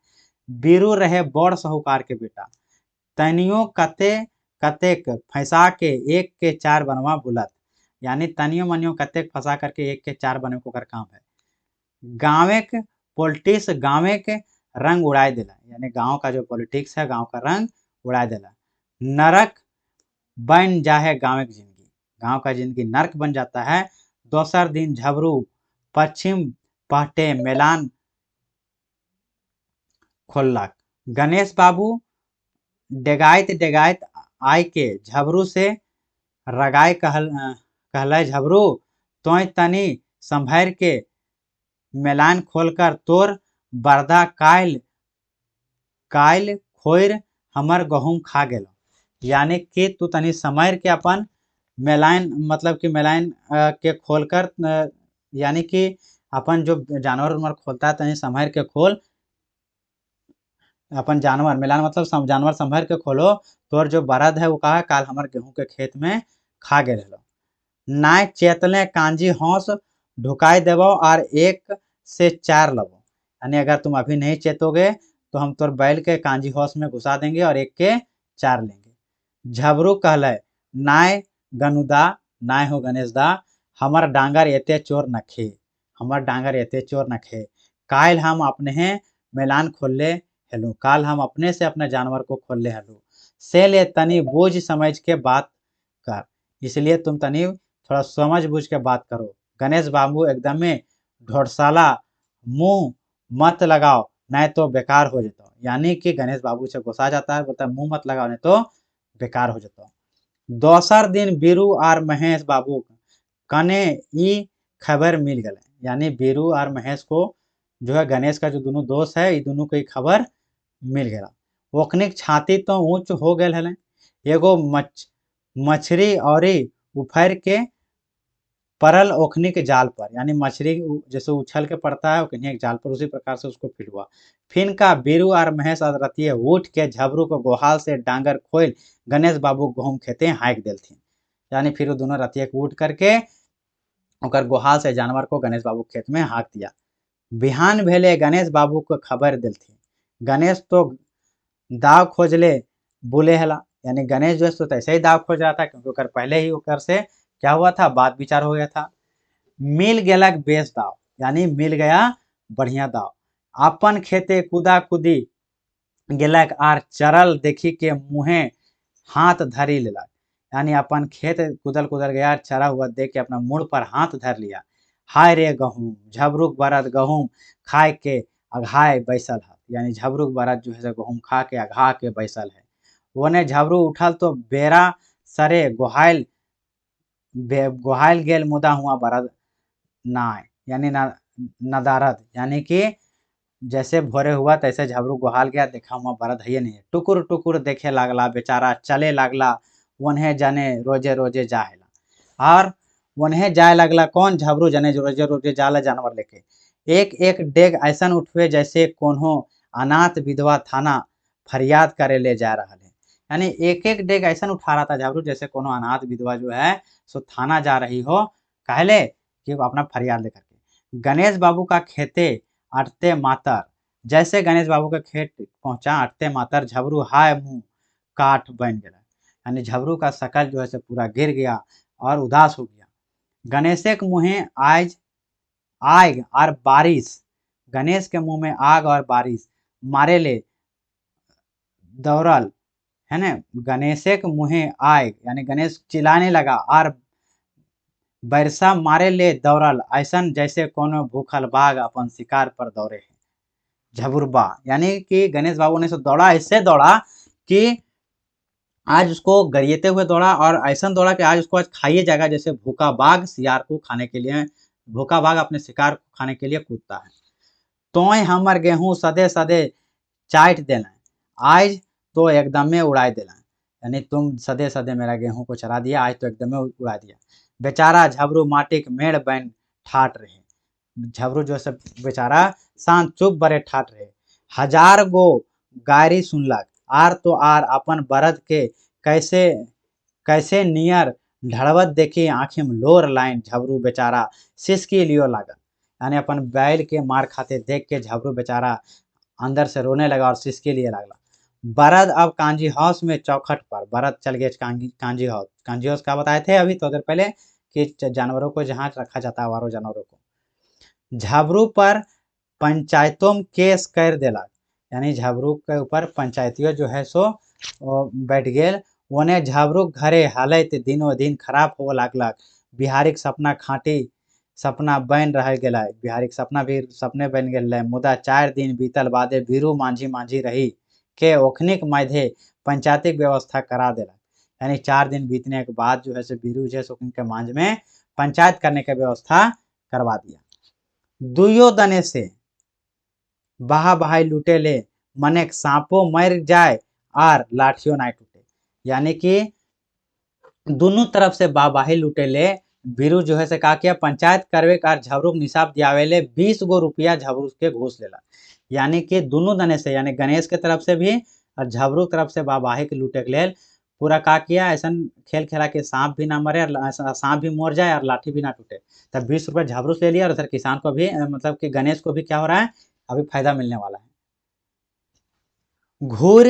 बीरू रहे बड़ साहूकार के बेटा, तनियो कते कतेक फंसा के एक के चार बनवा बुलत, यानी तनियो मनियो कतेक फंसा करके एक के चार बने को कर काम है। गाँवे के पॉलिटिक्स गाँवे के रंग उड़ाए देला, यानी गांव का जो पॉलिटिक्स है गांव का रंग उड़ा देला। नरक बन जाए गाँव की जिंदगी, गांव का जिंदगी नरक बन जाता है। दोसर दिन झबरू पश्चिम पहटे मेलान खोलक, गणेश बाबू डेगाइत डेगाइत आय के झबरू से रगाय कहल झबरू तोय तनी संभर के मेलान खोलकर तोर बरदा कायल कायल खोर हमर गहूम खा गेलो, यानी कि तू तनी समर के अपन मेलाइन, मतलब कि मेलाइन के खोलकर, यानी कि अपन जो जानवर उनवर खोलता है तनी संभर के खोल, अपन जानवर मेलान मतलब जानवर संभर के खोलो, तोर जो बरद है वो कहा काल हमार गेहूं के खेत में खा गए रहो। नाय चेतले कांजी हौस ढुकाई देवो और एक से चार लवो, यानी अगर तुम अभी नहीं चेतोगे तो हम तोर बैल के कांजी हौस में घुसा देंगे और एक के चार लेंगे। झबरू कहले नाय गनुदा, नाय हो गणेश दा, हमर डांगर एते चोर न खे, हमर डांगर एते चोर न खे, काल हम अपने मेलान खोले हेलो, काल हम अपने से अपने जानवर को खोल ले हेलो, से ले तनी बोझ समझ के बात कर, इसलिए तुम तनी थोड़ा समझ बूझ के बात करो। गणेश बाबू एकदम में ढोरसाला मुंह मत लगाओ नहीं तो बेकार हो जाता, यानी कि गणेश बाबू से गुस्सा जाता है, बोलता है मुंह मत लगाओ नहीं तो बेकार हो जाता। दोसर दिन बीरू और महेश बाबू कने ई खबर मिल गए, यानी बीरू और महेश को जो है गणेश का जो दोनों दोस्त है ये दोनों को खबर मिल गया। ओखनी छाती तो ऊंच हो गए हले, एगो मछली और उफर के परल ओखनी के जाल पर, यानी मछली जैसे उछल के पड़ता है ओखनी एक जाल पर, उसी प्रकार से उसको फिर हुआ। फिर का बीरू और महेश रतिये उठ के झबरू को गोहाल से डांगर खोल गणेश बाबू गहूम खेते हाँक देलथिन, यानी फिर वो दोनों रतिये उठ करके ओकर गोहाल से जानवर को गणेश बाबू खेत में हाँक दिया। बिहान भेले गणेश बाबू को खबर दिलथिन, गणेश तो दाव खोजले बोले हला, यानी गणेश जो है तो ऐसे ही दाव खोज रहा था क्योंकि ओकर पहले ही ओकर से क्या हुआ था, बात विचार हो गया था। मिल गेलक बेस दाव, यानी मिल गया बढ़िया दाव, अपन खेते कूदा कूदी गेलक आर चरल देखी के मुँहे हाथ धरी लेलक, यानी अपन खेत कुदल कुदल गया, चरा हुआ देख के अपना मुड़ पर हाथ धर लिया। हाय रे गहूम झबरुक बरद गहूम खाए के अघाय बैसल है, यानी झबरुक बरद जो है से गहूम खा के अघा के बैसल है। ओने झबरू उठल तो बेरा सरे गोहायल गेल मुदा हुआ बरद नाय, यानी नदारद, यानी कि जैसे भोरे हुआ तैसे झबरू गोहाल गया, देखा हुआ बरद है नहीं। टुकुर टुकुर देखे लागला बेचारा चले लागला, वन्हे जाने रोजे रोजे जाहेला। और वन्हे जाए लगला कौन, झबरू जाने रोजे रोजे जाला जानवर लेके। एक एक डेग ऐसन उठवे जैसे कोनो अनाथ विधवा थाना फरियाद करे ले जा रहा है। यानी एक एक डेग ऐसा उठा रहा था झबरू जैसे कोनो अनाथ विधवा जो है सो थाना जा रही हो, कहले कि अपना फरियाद लेकर के। गणेश बाबू का खेते अटते मातर, जैसे गणेश बाबू के खेत पहुंचा अटते मातर झबरू हाय मुंह काठ बन गया, यानी झबरू का शकल जो है से पूरा गिर गया और उदास हो गया। गणेशे के मुँहे आज आग और बारिश, गणेश के मुंह में आग और बारिश मारे ले दौड़ल, है ना। गणेशे के मुँहे आग, यानी गणेश चिल्लाने लगा और बरसा मारे ले दौड़ल, ऐसन जैसे कोनो भूखल बाघ अपन शिकार पर दौड़े है। झबुरबा, यानी कि गणेश बाबू ने दौड़ा, ऐसे दौड़ा कि आज उसको गरिएते हुए दौड़ा और ऐसा दौड़ा कि आज उसको आज खाइए जाएगा, जैसे भूखा बाघ शिकार को खाने के लिए, भूखा बाघ अपने शिकार को खाने के लिए कूदता है। तोय हमर गेहूं सदे सदे चाट देना, आज तो एकदमे उड़ा देना, यानी तुम सदे सदे मेरा गेहूं को चरा दिया, आज तो एकदमे उड़ा दिया। बेचारा झबरू माटी के मेड़ बन ठाट रहे, झबरू जो सब बेचारा शांत चुप बड़े ठाट रहे। हजार गो गायरी सुनलक, आर तो आर अपन बरद के कैसे कैसे नियर ढड़वत देखी आँखी में लोर लाइन झबरू बेचारा सिसकी लियो लागल, यानी अपन बैल के मार खाते देख के झबरू बेचारा अंदर से रोने लगा और सिसकी लिए लागला। बरद अब कांजी हाउस में चौखट पर, बरद चल गए कांजी हाउस। कांजी हाउस क्या बताए थे अभी थोड़ी देर पहले कि जानवरों को जहाँ रखा जाता है आवारा जानवरों को। झबरू पर पंचायतों में केस कर देला, यानी झबरू के ऊपर पंचायतियों जो है सो बैठ गेल। ओने झबरू घरे हालत दिनों दिन खराब हो लागलक। बिहारिक सपना खाँटी सपना बन रह गया, बिहारिक सपना भी सपने बन गए। मुदा 4 दिन बीतल बादे बीरू मांझी मांझी रही के ओखनिक मध्य पंचायतिक व्यवस्था करा देला, यानी 4 दिन बीतने के बाद जो है सो बीरू जो है के मांझ में पंचायत करने की व्यवस्था करवा दिया। दुयो दने से बहा बहाई लूटे ले, मने सांपो मर जाए और लाठियों ना टूटे, यानी कि दोनों तरफ से बाबाही लूटे ले। बीरू जो है से का किया, पंचायत करवे कार झबरू निशाब दियावे ले 20 गो रुपया झबरू के घूस लेला, यानी कि दोनों दने से, यानी गणेश के तरफ से भी और झबरू तरफ से बाबाही के लूटे के लेल पूरा का किया, ऐसा खेल खेला के सांप भी ना मरे और सांप भी मर जाए और लाठी भी ना टूटे। तब 20 रुपये झबरू से ले लिया और उधर किसान को भी, मतलब कि गणेश को भी क्या हो रहा है, अभी फायदा मिलने वाला है। घूर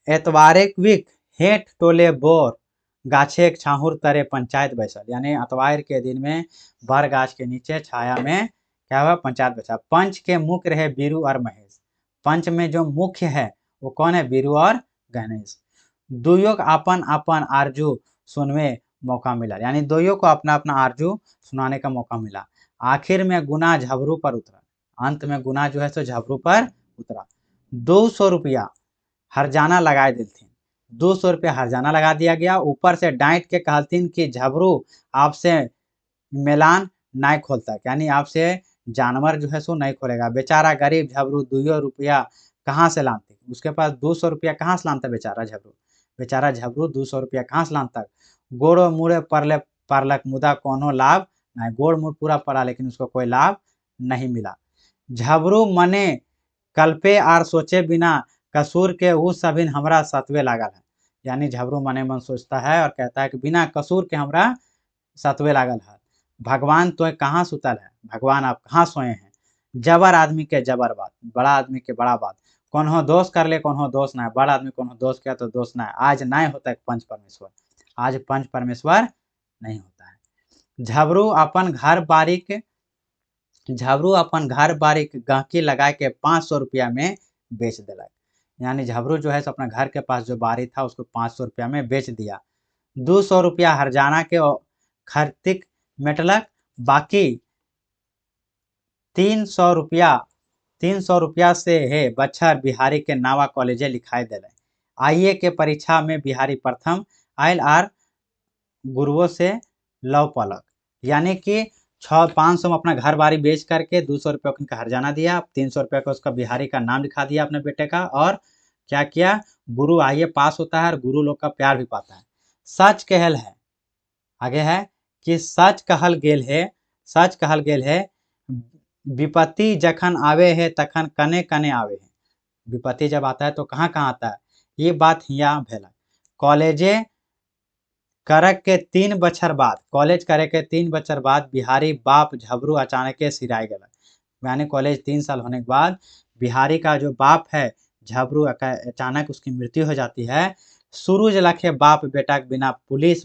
एतवारे विक हेठ टोले बोर गाछे छाहुर तरे पंचायत बैसल, यानी अतवार के दिन में बर गाछ के नीचे छाया में क्या हुआ, पंचायत बैठा। पंच के मुख्य रहे बीरू और महेश, पंच में जो मुख्य है वो कौन है, बीरू और गणेश। दोयों को अपन अपन आरजू सुनवे मौका मिला, यानी दोयों को अपना अपना आरजू सुनाने का मौका मिला। आखिर में गुना झबरू पर उतरा, अंत में गुना जो है सो झबरू पर उतरा। 200 रुपया हरजाना लगाए दिलथिन, 200 रुपया हरजाना लगा दिया गया। ऊपर से डांट के कहलथिन कि झबरू आपसे मेलान नहीं खोलता, यानी आपसे जानवर जो है सो नहीं खोलेगा। बेचारा गरीब झबरू 2 रुपया कहाँ से लानते, उसके पास 200 रुपया कहाँ से लानता बेचारा झबरू, बेचारा झबरू 200 रुपया कहाँ से लानता। गोड़ो मुड़े परलक मुदा कोनो लाभ नहीं, गोड़ मुड़ पूरा पड़ा लेकिन उसको कोई लाभ नहीं मिला। झबरू मने कल्पे आर सोचे बिना कसूर के उ सभी हमरा सतवे लागल है, यानी झबरू मने मन सोचता है और कहता है कि बिना कसूर के हमरा सतवे लागल है। भगवान तो कहाँ सुतल है, भगवान आप कहाँ सोए हैं। जबर आदमी के जबर बात, बड़ा आदमी के बड़ा बात। कोनो दोष कर ले कोनो दोष ना, बड़ा आदमी कोनो दोष किया तो दोष ना। आज नहीं होता है पंच परमेश्वर, आज पंच परमेश्वर नहीं होता है। झबरू अपन घर बारी के गहकी लगा के 500 रुपया में बेच दिला, यानी झबरू जो है अपना घर के पास जो बारी था उसको 500 रुपया में बेच दिया। ₹200 हरजाना के खर्तिक मेटलक, बाकी ₹300 से है बच्छर बिहारी के नावा कॉलेजे लिखाई दिले। आईए के परीक्षा में बिहारी प्रथम आयल आर गुरुओं से लव पलक, यानी कि 500 में अपना घर बारी बेच करके ₹200 उनका हरजाना दिया, ₹300 का उसका बिहारी का नाम लिखा दिया अपने बेटे का, और क्या किया, गुरु आइए पास होता है और गुरु लोग का प्यार भी पाता है। सच कहल है, आगे है कि सच कहल गेल है, विपत्ति जखन आवे है तखन कने कने आवे है। विपत्ति जब आता है तो कहाँ कहाँ आता है, ये बात हियाँ भेला। कॉलेज करे के 3 बछर बाद बिहारी बाप झबरू अचानक सिराय गया, यानी कॉलेज 3 साल होने के बाद बिहारी का जो बाप है झबरू अचानक उसकी मृत्यु हो जाती है। सूरज लखे बाप बेटा के बिना पुलिस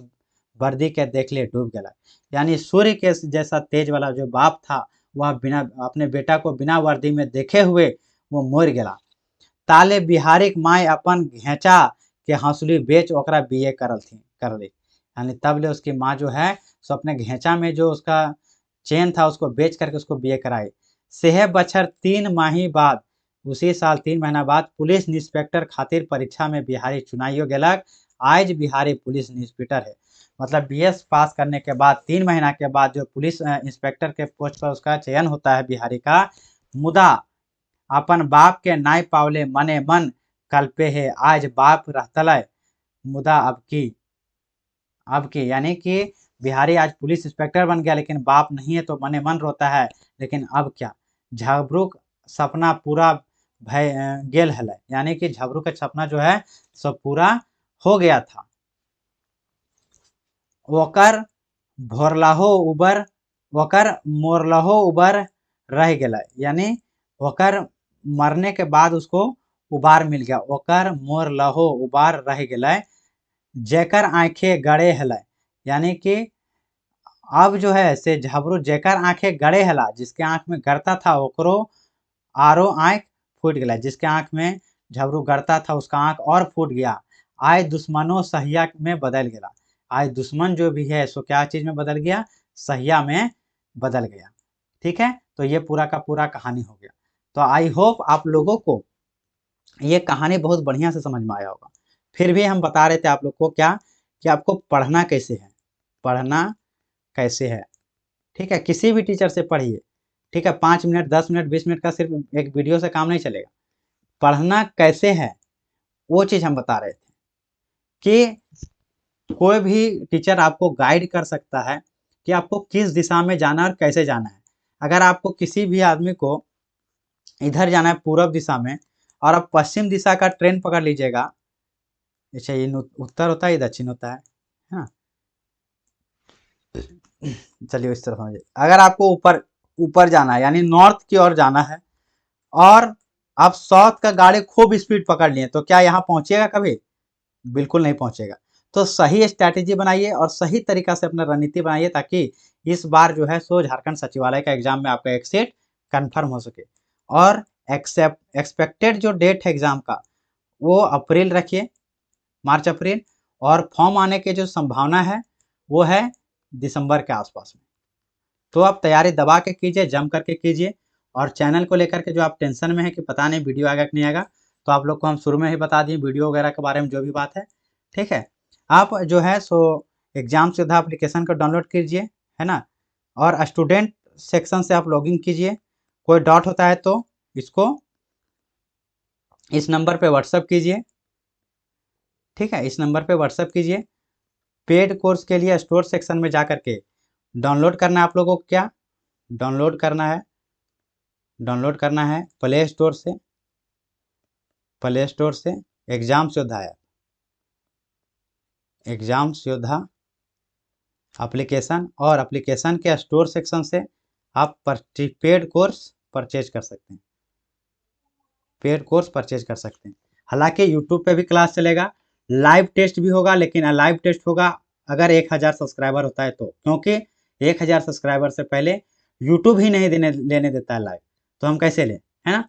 वर्दी के देखले डूब गया, यानी सूर्य के जैसा तेज वाला जो बाप था वह बिना अपने बेटा को बिना वर्दी में देखे हुए वो मर गया। ताले बिहारी के माए अपन घेचा के हंसुली बेच ओकरा बीए कर ली, यानी तब ले उसकी माँ जो है सो अपने घेचा में जो उसका चेन था उसको बेच करके उसको बीए कराई। सेह बछर 3 माही बाद, उसी साल 3 महीना बाद पुलिस इंस्पेक्टर खातिर परीक्षा में बिहारी चुनाइयो गेलक। आज बिहारी पुलिस इंस्पेक्टर है, मतलब बीएस पास करने के बाद 3 महीना के बाद जो पुलिस इंस्पेक्टर के पोस्ट पर उसका चयन होता है बिहारी का। मुदा अपन बाप के नाय पावले मने मन कल्पे है, आज बाप रहतल मुदा अब की, यानी कि बिहारी आज पुलिस इंस्पेक्टर बन गया लेकिन बाप नहीं है तो मने मन रोता है। लेकिन अब क्या, झबरूक सपना पूरा भय गेल है, यानी कि झबरू का सपना जो है सब पूरा हो गया था। ओकर मोरलहो उबर रह गया, यानी ओकर मरने के बाद उसको उबार मिल गया, ओकर मोरलहो उबार रह गया। जेकर आंखें गड़े हल, यानी कि अब जो है से झबरू जेकर आंखें गड़े हला, जिसके आंख में गड़ता था ओकरो आरो आंख फूट गया, जिसके आंख में झबरू गड़ता था उसका आंख और फूट गया। आय दुश्मनों सहिया में बदल गया, आज दुश्मन जो भी है सो क्या चीज में बदल गया, सहिया में बदल गया। ठीक है, तो ये पूरा का पूरा कहानी हो गया। तो आई होप आप लोगों को ये कहानी बहुत बढ़िया से समझ में आया होगा। फिर भी हम बता रहे थे आप लोग को क्या, कि आपको पढ़ना कैसे है, पढ़ना कैसे है। ठीक है, किसी भी टीचर से पढ़िए। ठीक है, 5 मिनट 10 मिनट 20 मिनट का सिर्फ एक वीडियो से काम नहीं चलेगा। पढ़ना कैसे है वो चीज हम बता रहे थे, कि कोई भी टीचर आपको गाइड कर सकता है कि आपको किस दिशा में जाना और कैसे जाना है। अगर आपको किसी भी आदमी को इधर जाना है पूर्व दिशा में और आप पश्चिम दिशा का ट्रेन पकड़ लीजिएगा, अच्छा ये उत्तर होता है ये दक्षिण होता है ना, चलिए इस तरह समझिए। अगर आपको ऊपर जाना है यानी नॉर्थ की ओर जाना है और आप साउथ का गाड़ी खूब स्पीड पकड़ लिए तो क्या यहाँ पहुंचेगा कभी, बिल्कुल नहीं पहुंचेगा। तो सही स्ट्रैटेजी बनाइए और सही तरीका से अपना रणनीति बनाइए ताकि इस बार जो है सो झारखंड सचिवालय का एग्जाम में आपका एक सीट कन्फर्म हो सके। और एक्सपेक्टेड जो डेट है एग्जाम का वो अप्रैल रखिए, मार्च अप्रैल, और फॉर्म आने की जो संभावना है वो है दिसंबर के आसपास में। तो आप तैयारी दबा के कीजिए, जम करके कीजिए। और चैनल को लेकर के जो आप टेंशन में है कि पता नहीं वीडियो आएगा कि नहीं आएगा, तो आप लोग को हम शुरू में ही बता दिए वीडियो वगैरह के बारे में जो भी बात है। ठीक है, आप जो है सो एग्जाम सुविधा एप्लीकेशन को डाउनलोड कीजिए, है ना, और स्टूडेंट सेक्शन से आप लॉगिन कीजिए। कोई डाउट होता है तो इसको इस नंबर पे व्हाट्सअप कीजिए। ठीक है, इस नंबर पे व्हाट्सअप कीजिए। पेड कोर्स के लिए स्टोर सेक्शन में जा करके डाउनलोड करना है आप लोगों को, क्या डाउनलोड करना है प्ले स्टोर से एग्जाम योद्धा ऐप, एग्जाम योद्धा एप्लीकेशन, और एप्लीकेशन के स्टोर सेक्शन से आप पेड कोर्स परचेज कर सकते हैं, पेड कोर्स परचेज कर सकते हैं। हालांकि यूट्यूब पे भी क्लास चलेगा, लाइव टेस्ट भी होगा, लेकिन लाइव टेस्ट होगा अगर 1000 सब्सक्राइबर होता है तो, क्योंकि 1000 सब्सक्राइबर से पहले यूट्यूब ही नहीं लेने देता है लाइव, तो हम कैसे लें, है ना।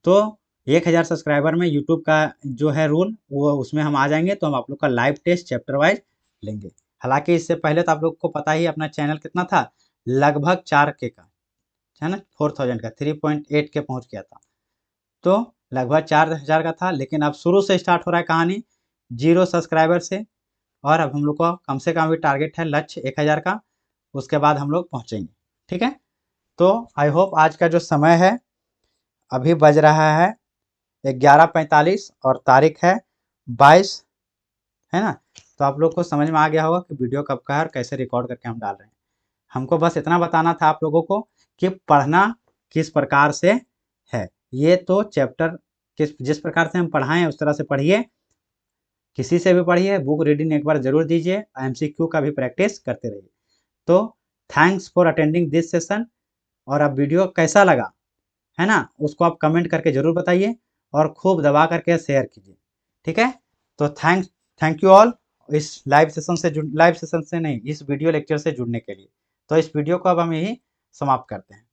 तो 1000 सब्सक्राइबर में यूट्यूब का जो है रूल वो उसमें हम आ जाएंगे तो हम आप लोग का लाइव टेस्ट चैप्टर वाइज लेंगे। हालांकि इससे पहले तो आप लोग को पता ही अपना चैनल कितना था, लगभग 4K का है ना, 4000 का 3.8 के पहुंच गया था, तो लगभग 4000 का था। लेकिन अब शुरू से स्टार्ट हो रहा है कहानी 0 सब्सक्राइबर से, और अब हम लोग को कम से कम भी टारगेट है लक्ष्य 1000 का, उसके बाद हम लोग पहुंचेंगे। ठीक है, तो आई होप आज का जो समय है अभी बज रहा है 11:45 और तारीख है 22, है ना। तो आप लोग को समझ में आ गया होगा कि वीडियो कब का है और कैसे रिकॉर्ड करके हम डाल रहे हैं। हमको बस इतना बताना था आप लोगों को कि पढ़ना किस प्रकार से है। ये तो चैप्टर जिस प्रकार से हम पढ़ाएं उस तरह से पढ़िए, किसी से भी पढ़िए, बुक रीडिंग एक बार जरूर दीजिए, MCQ का भी प्रैक्टिस करते रहिए। तो thanks for attending this session. और अब वीडियो कैसा लगा है ना, उसको आप कमेंट करके जरूर बताइए और खूब दबा करके शेयर कीजिए। ठीक है, तो थैंक यू ऑल इस लाइव सेशन से नहीं, इस वीडियो लेक्चर से जुड़ने के लिए। तो इस वीडियो को अब हम यही समाप्त करते हैं।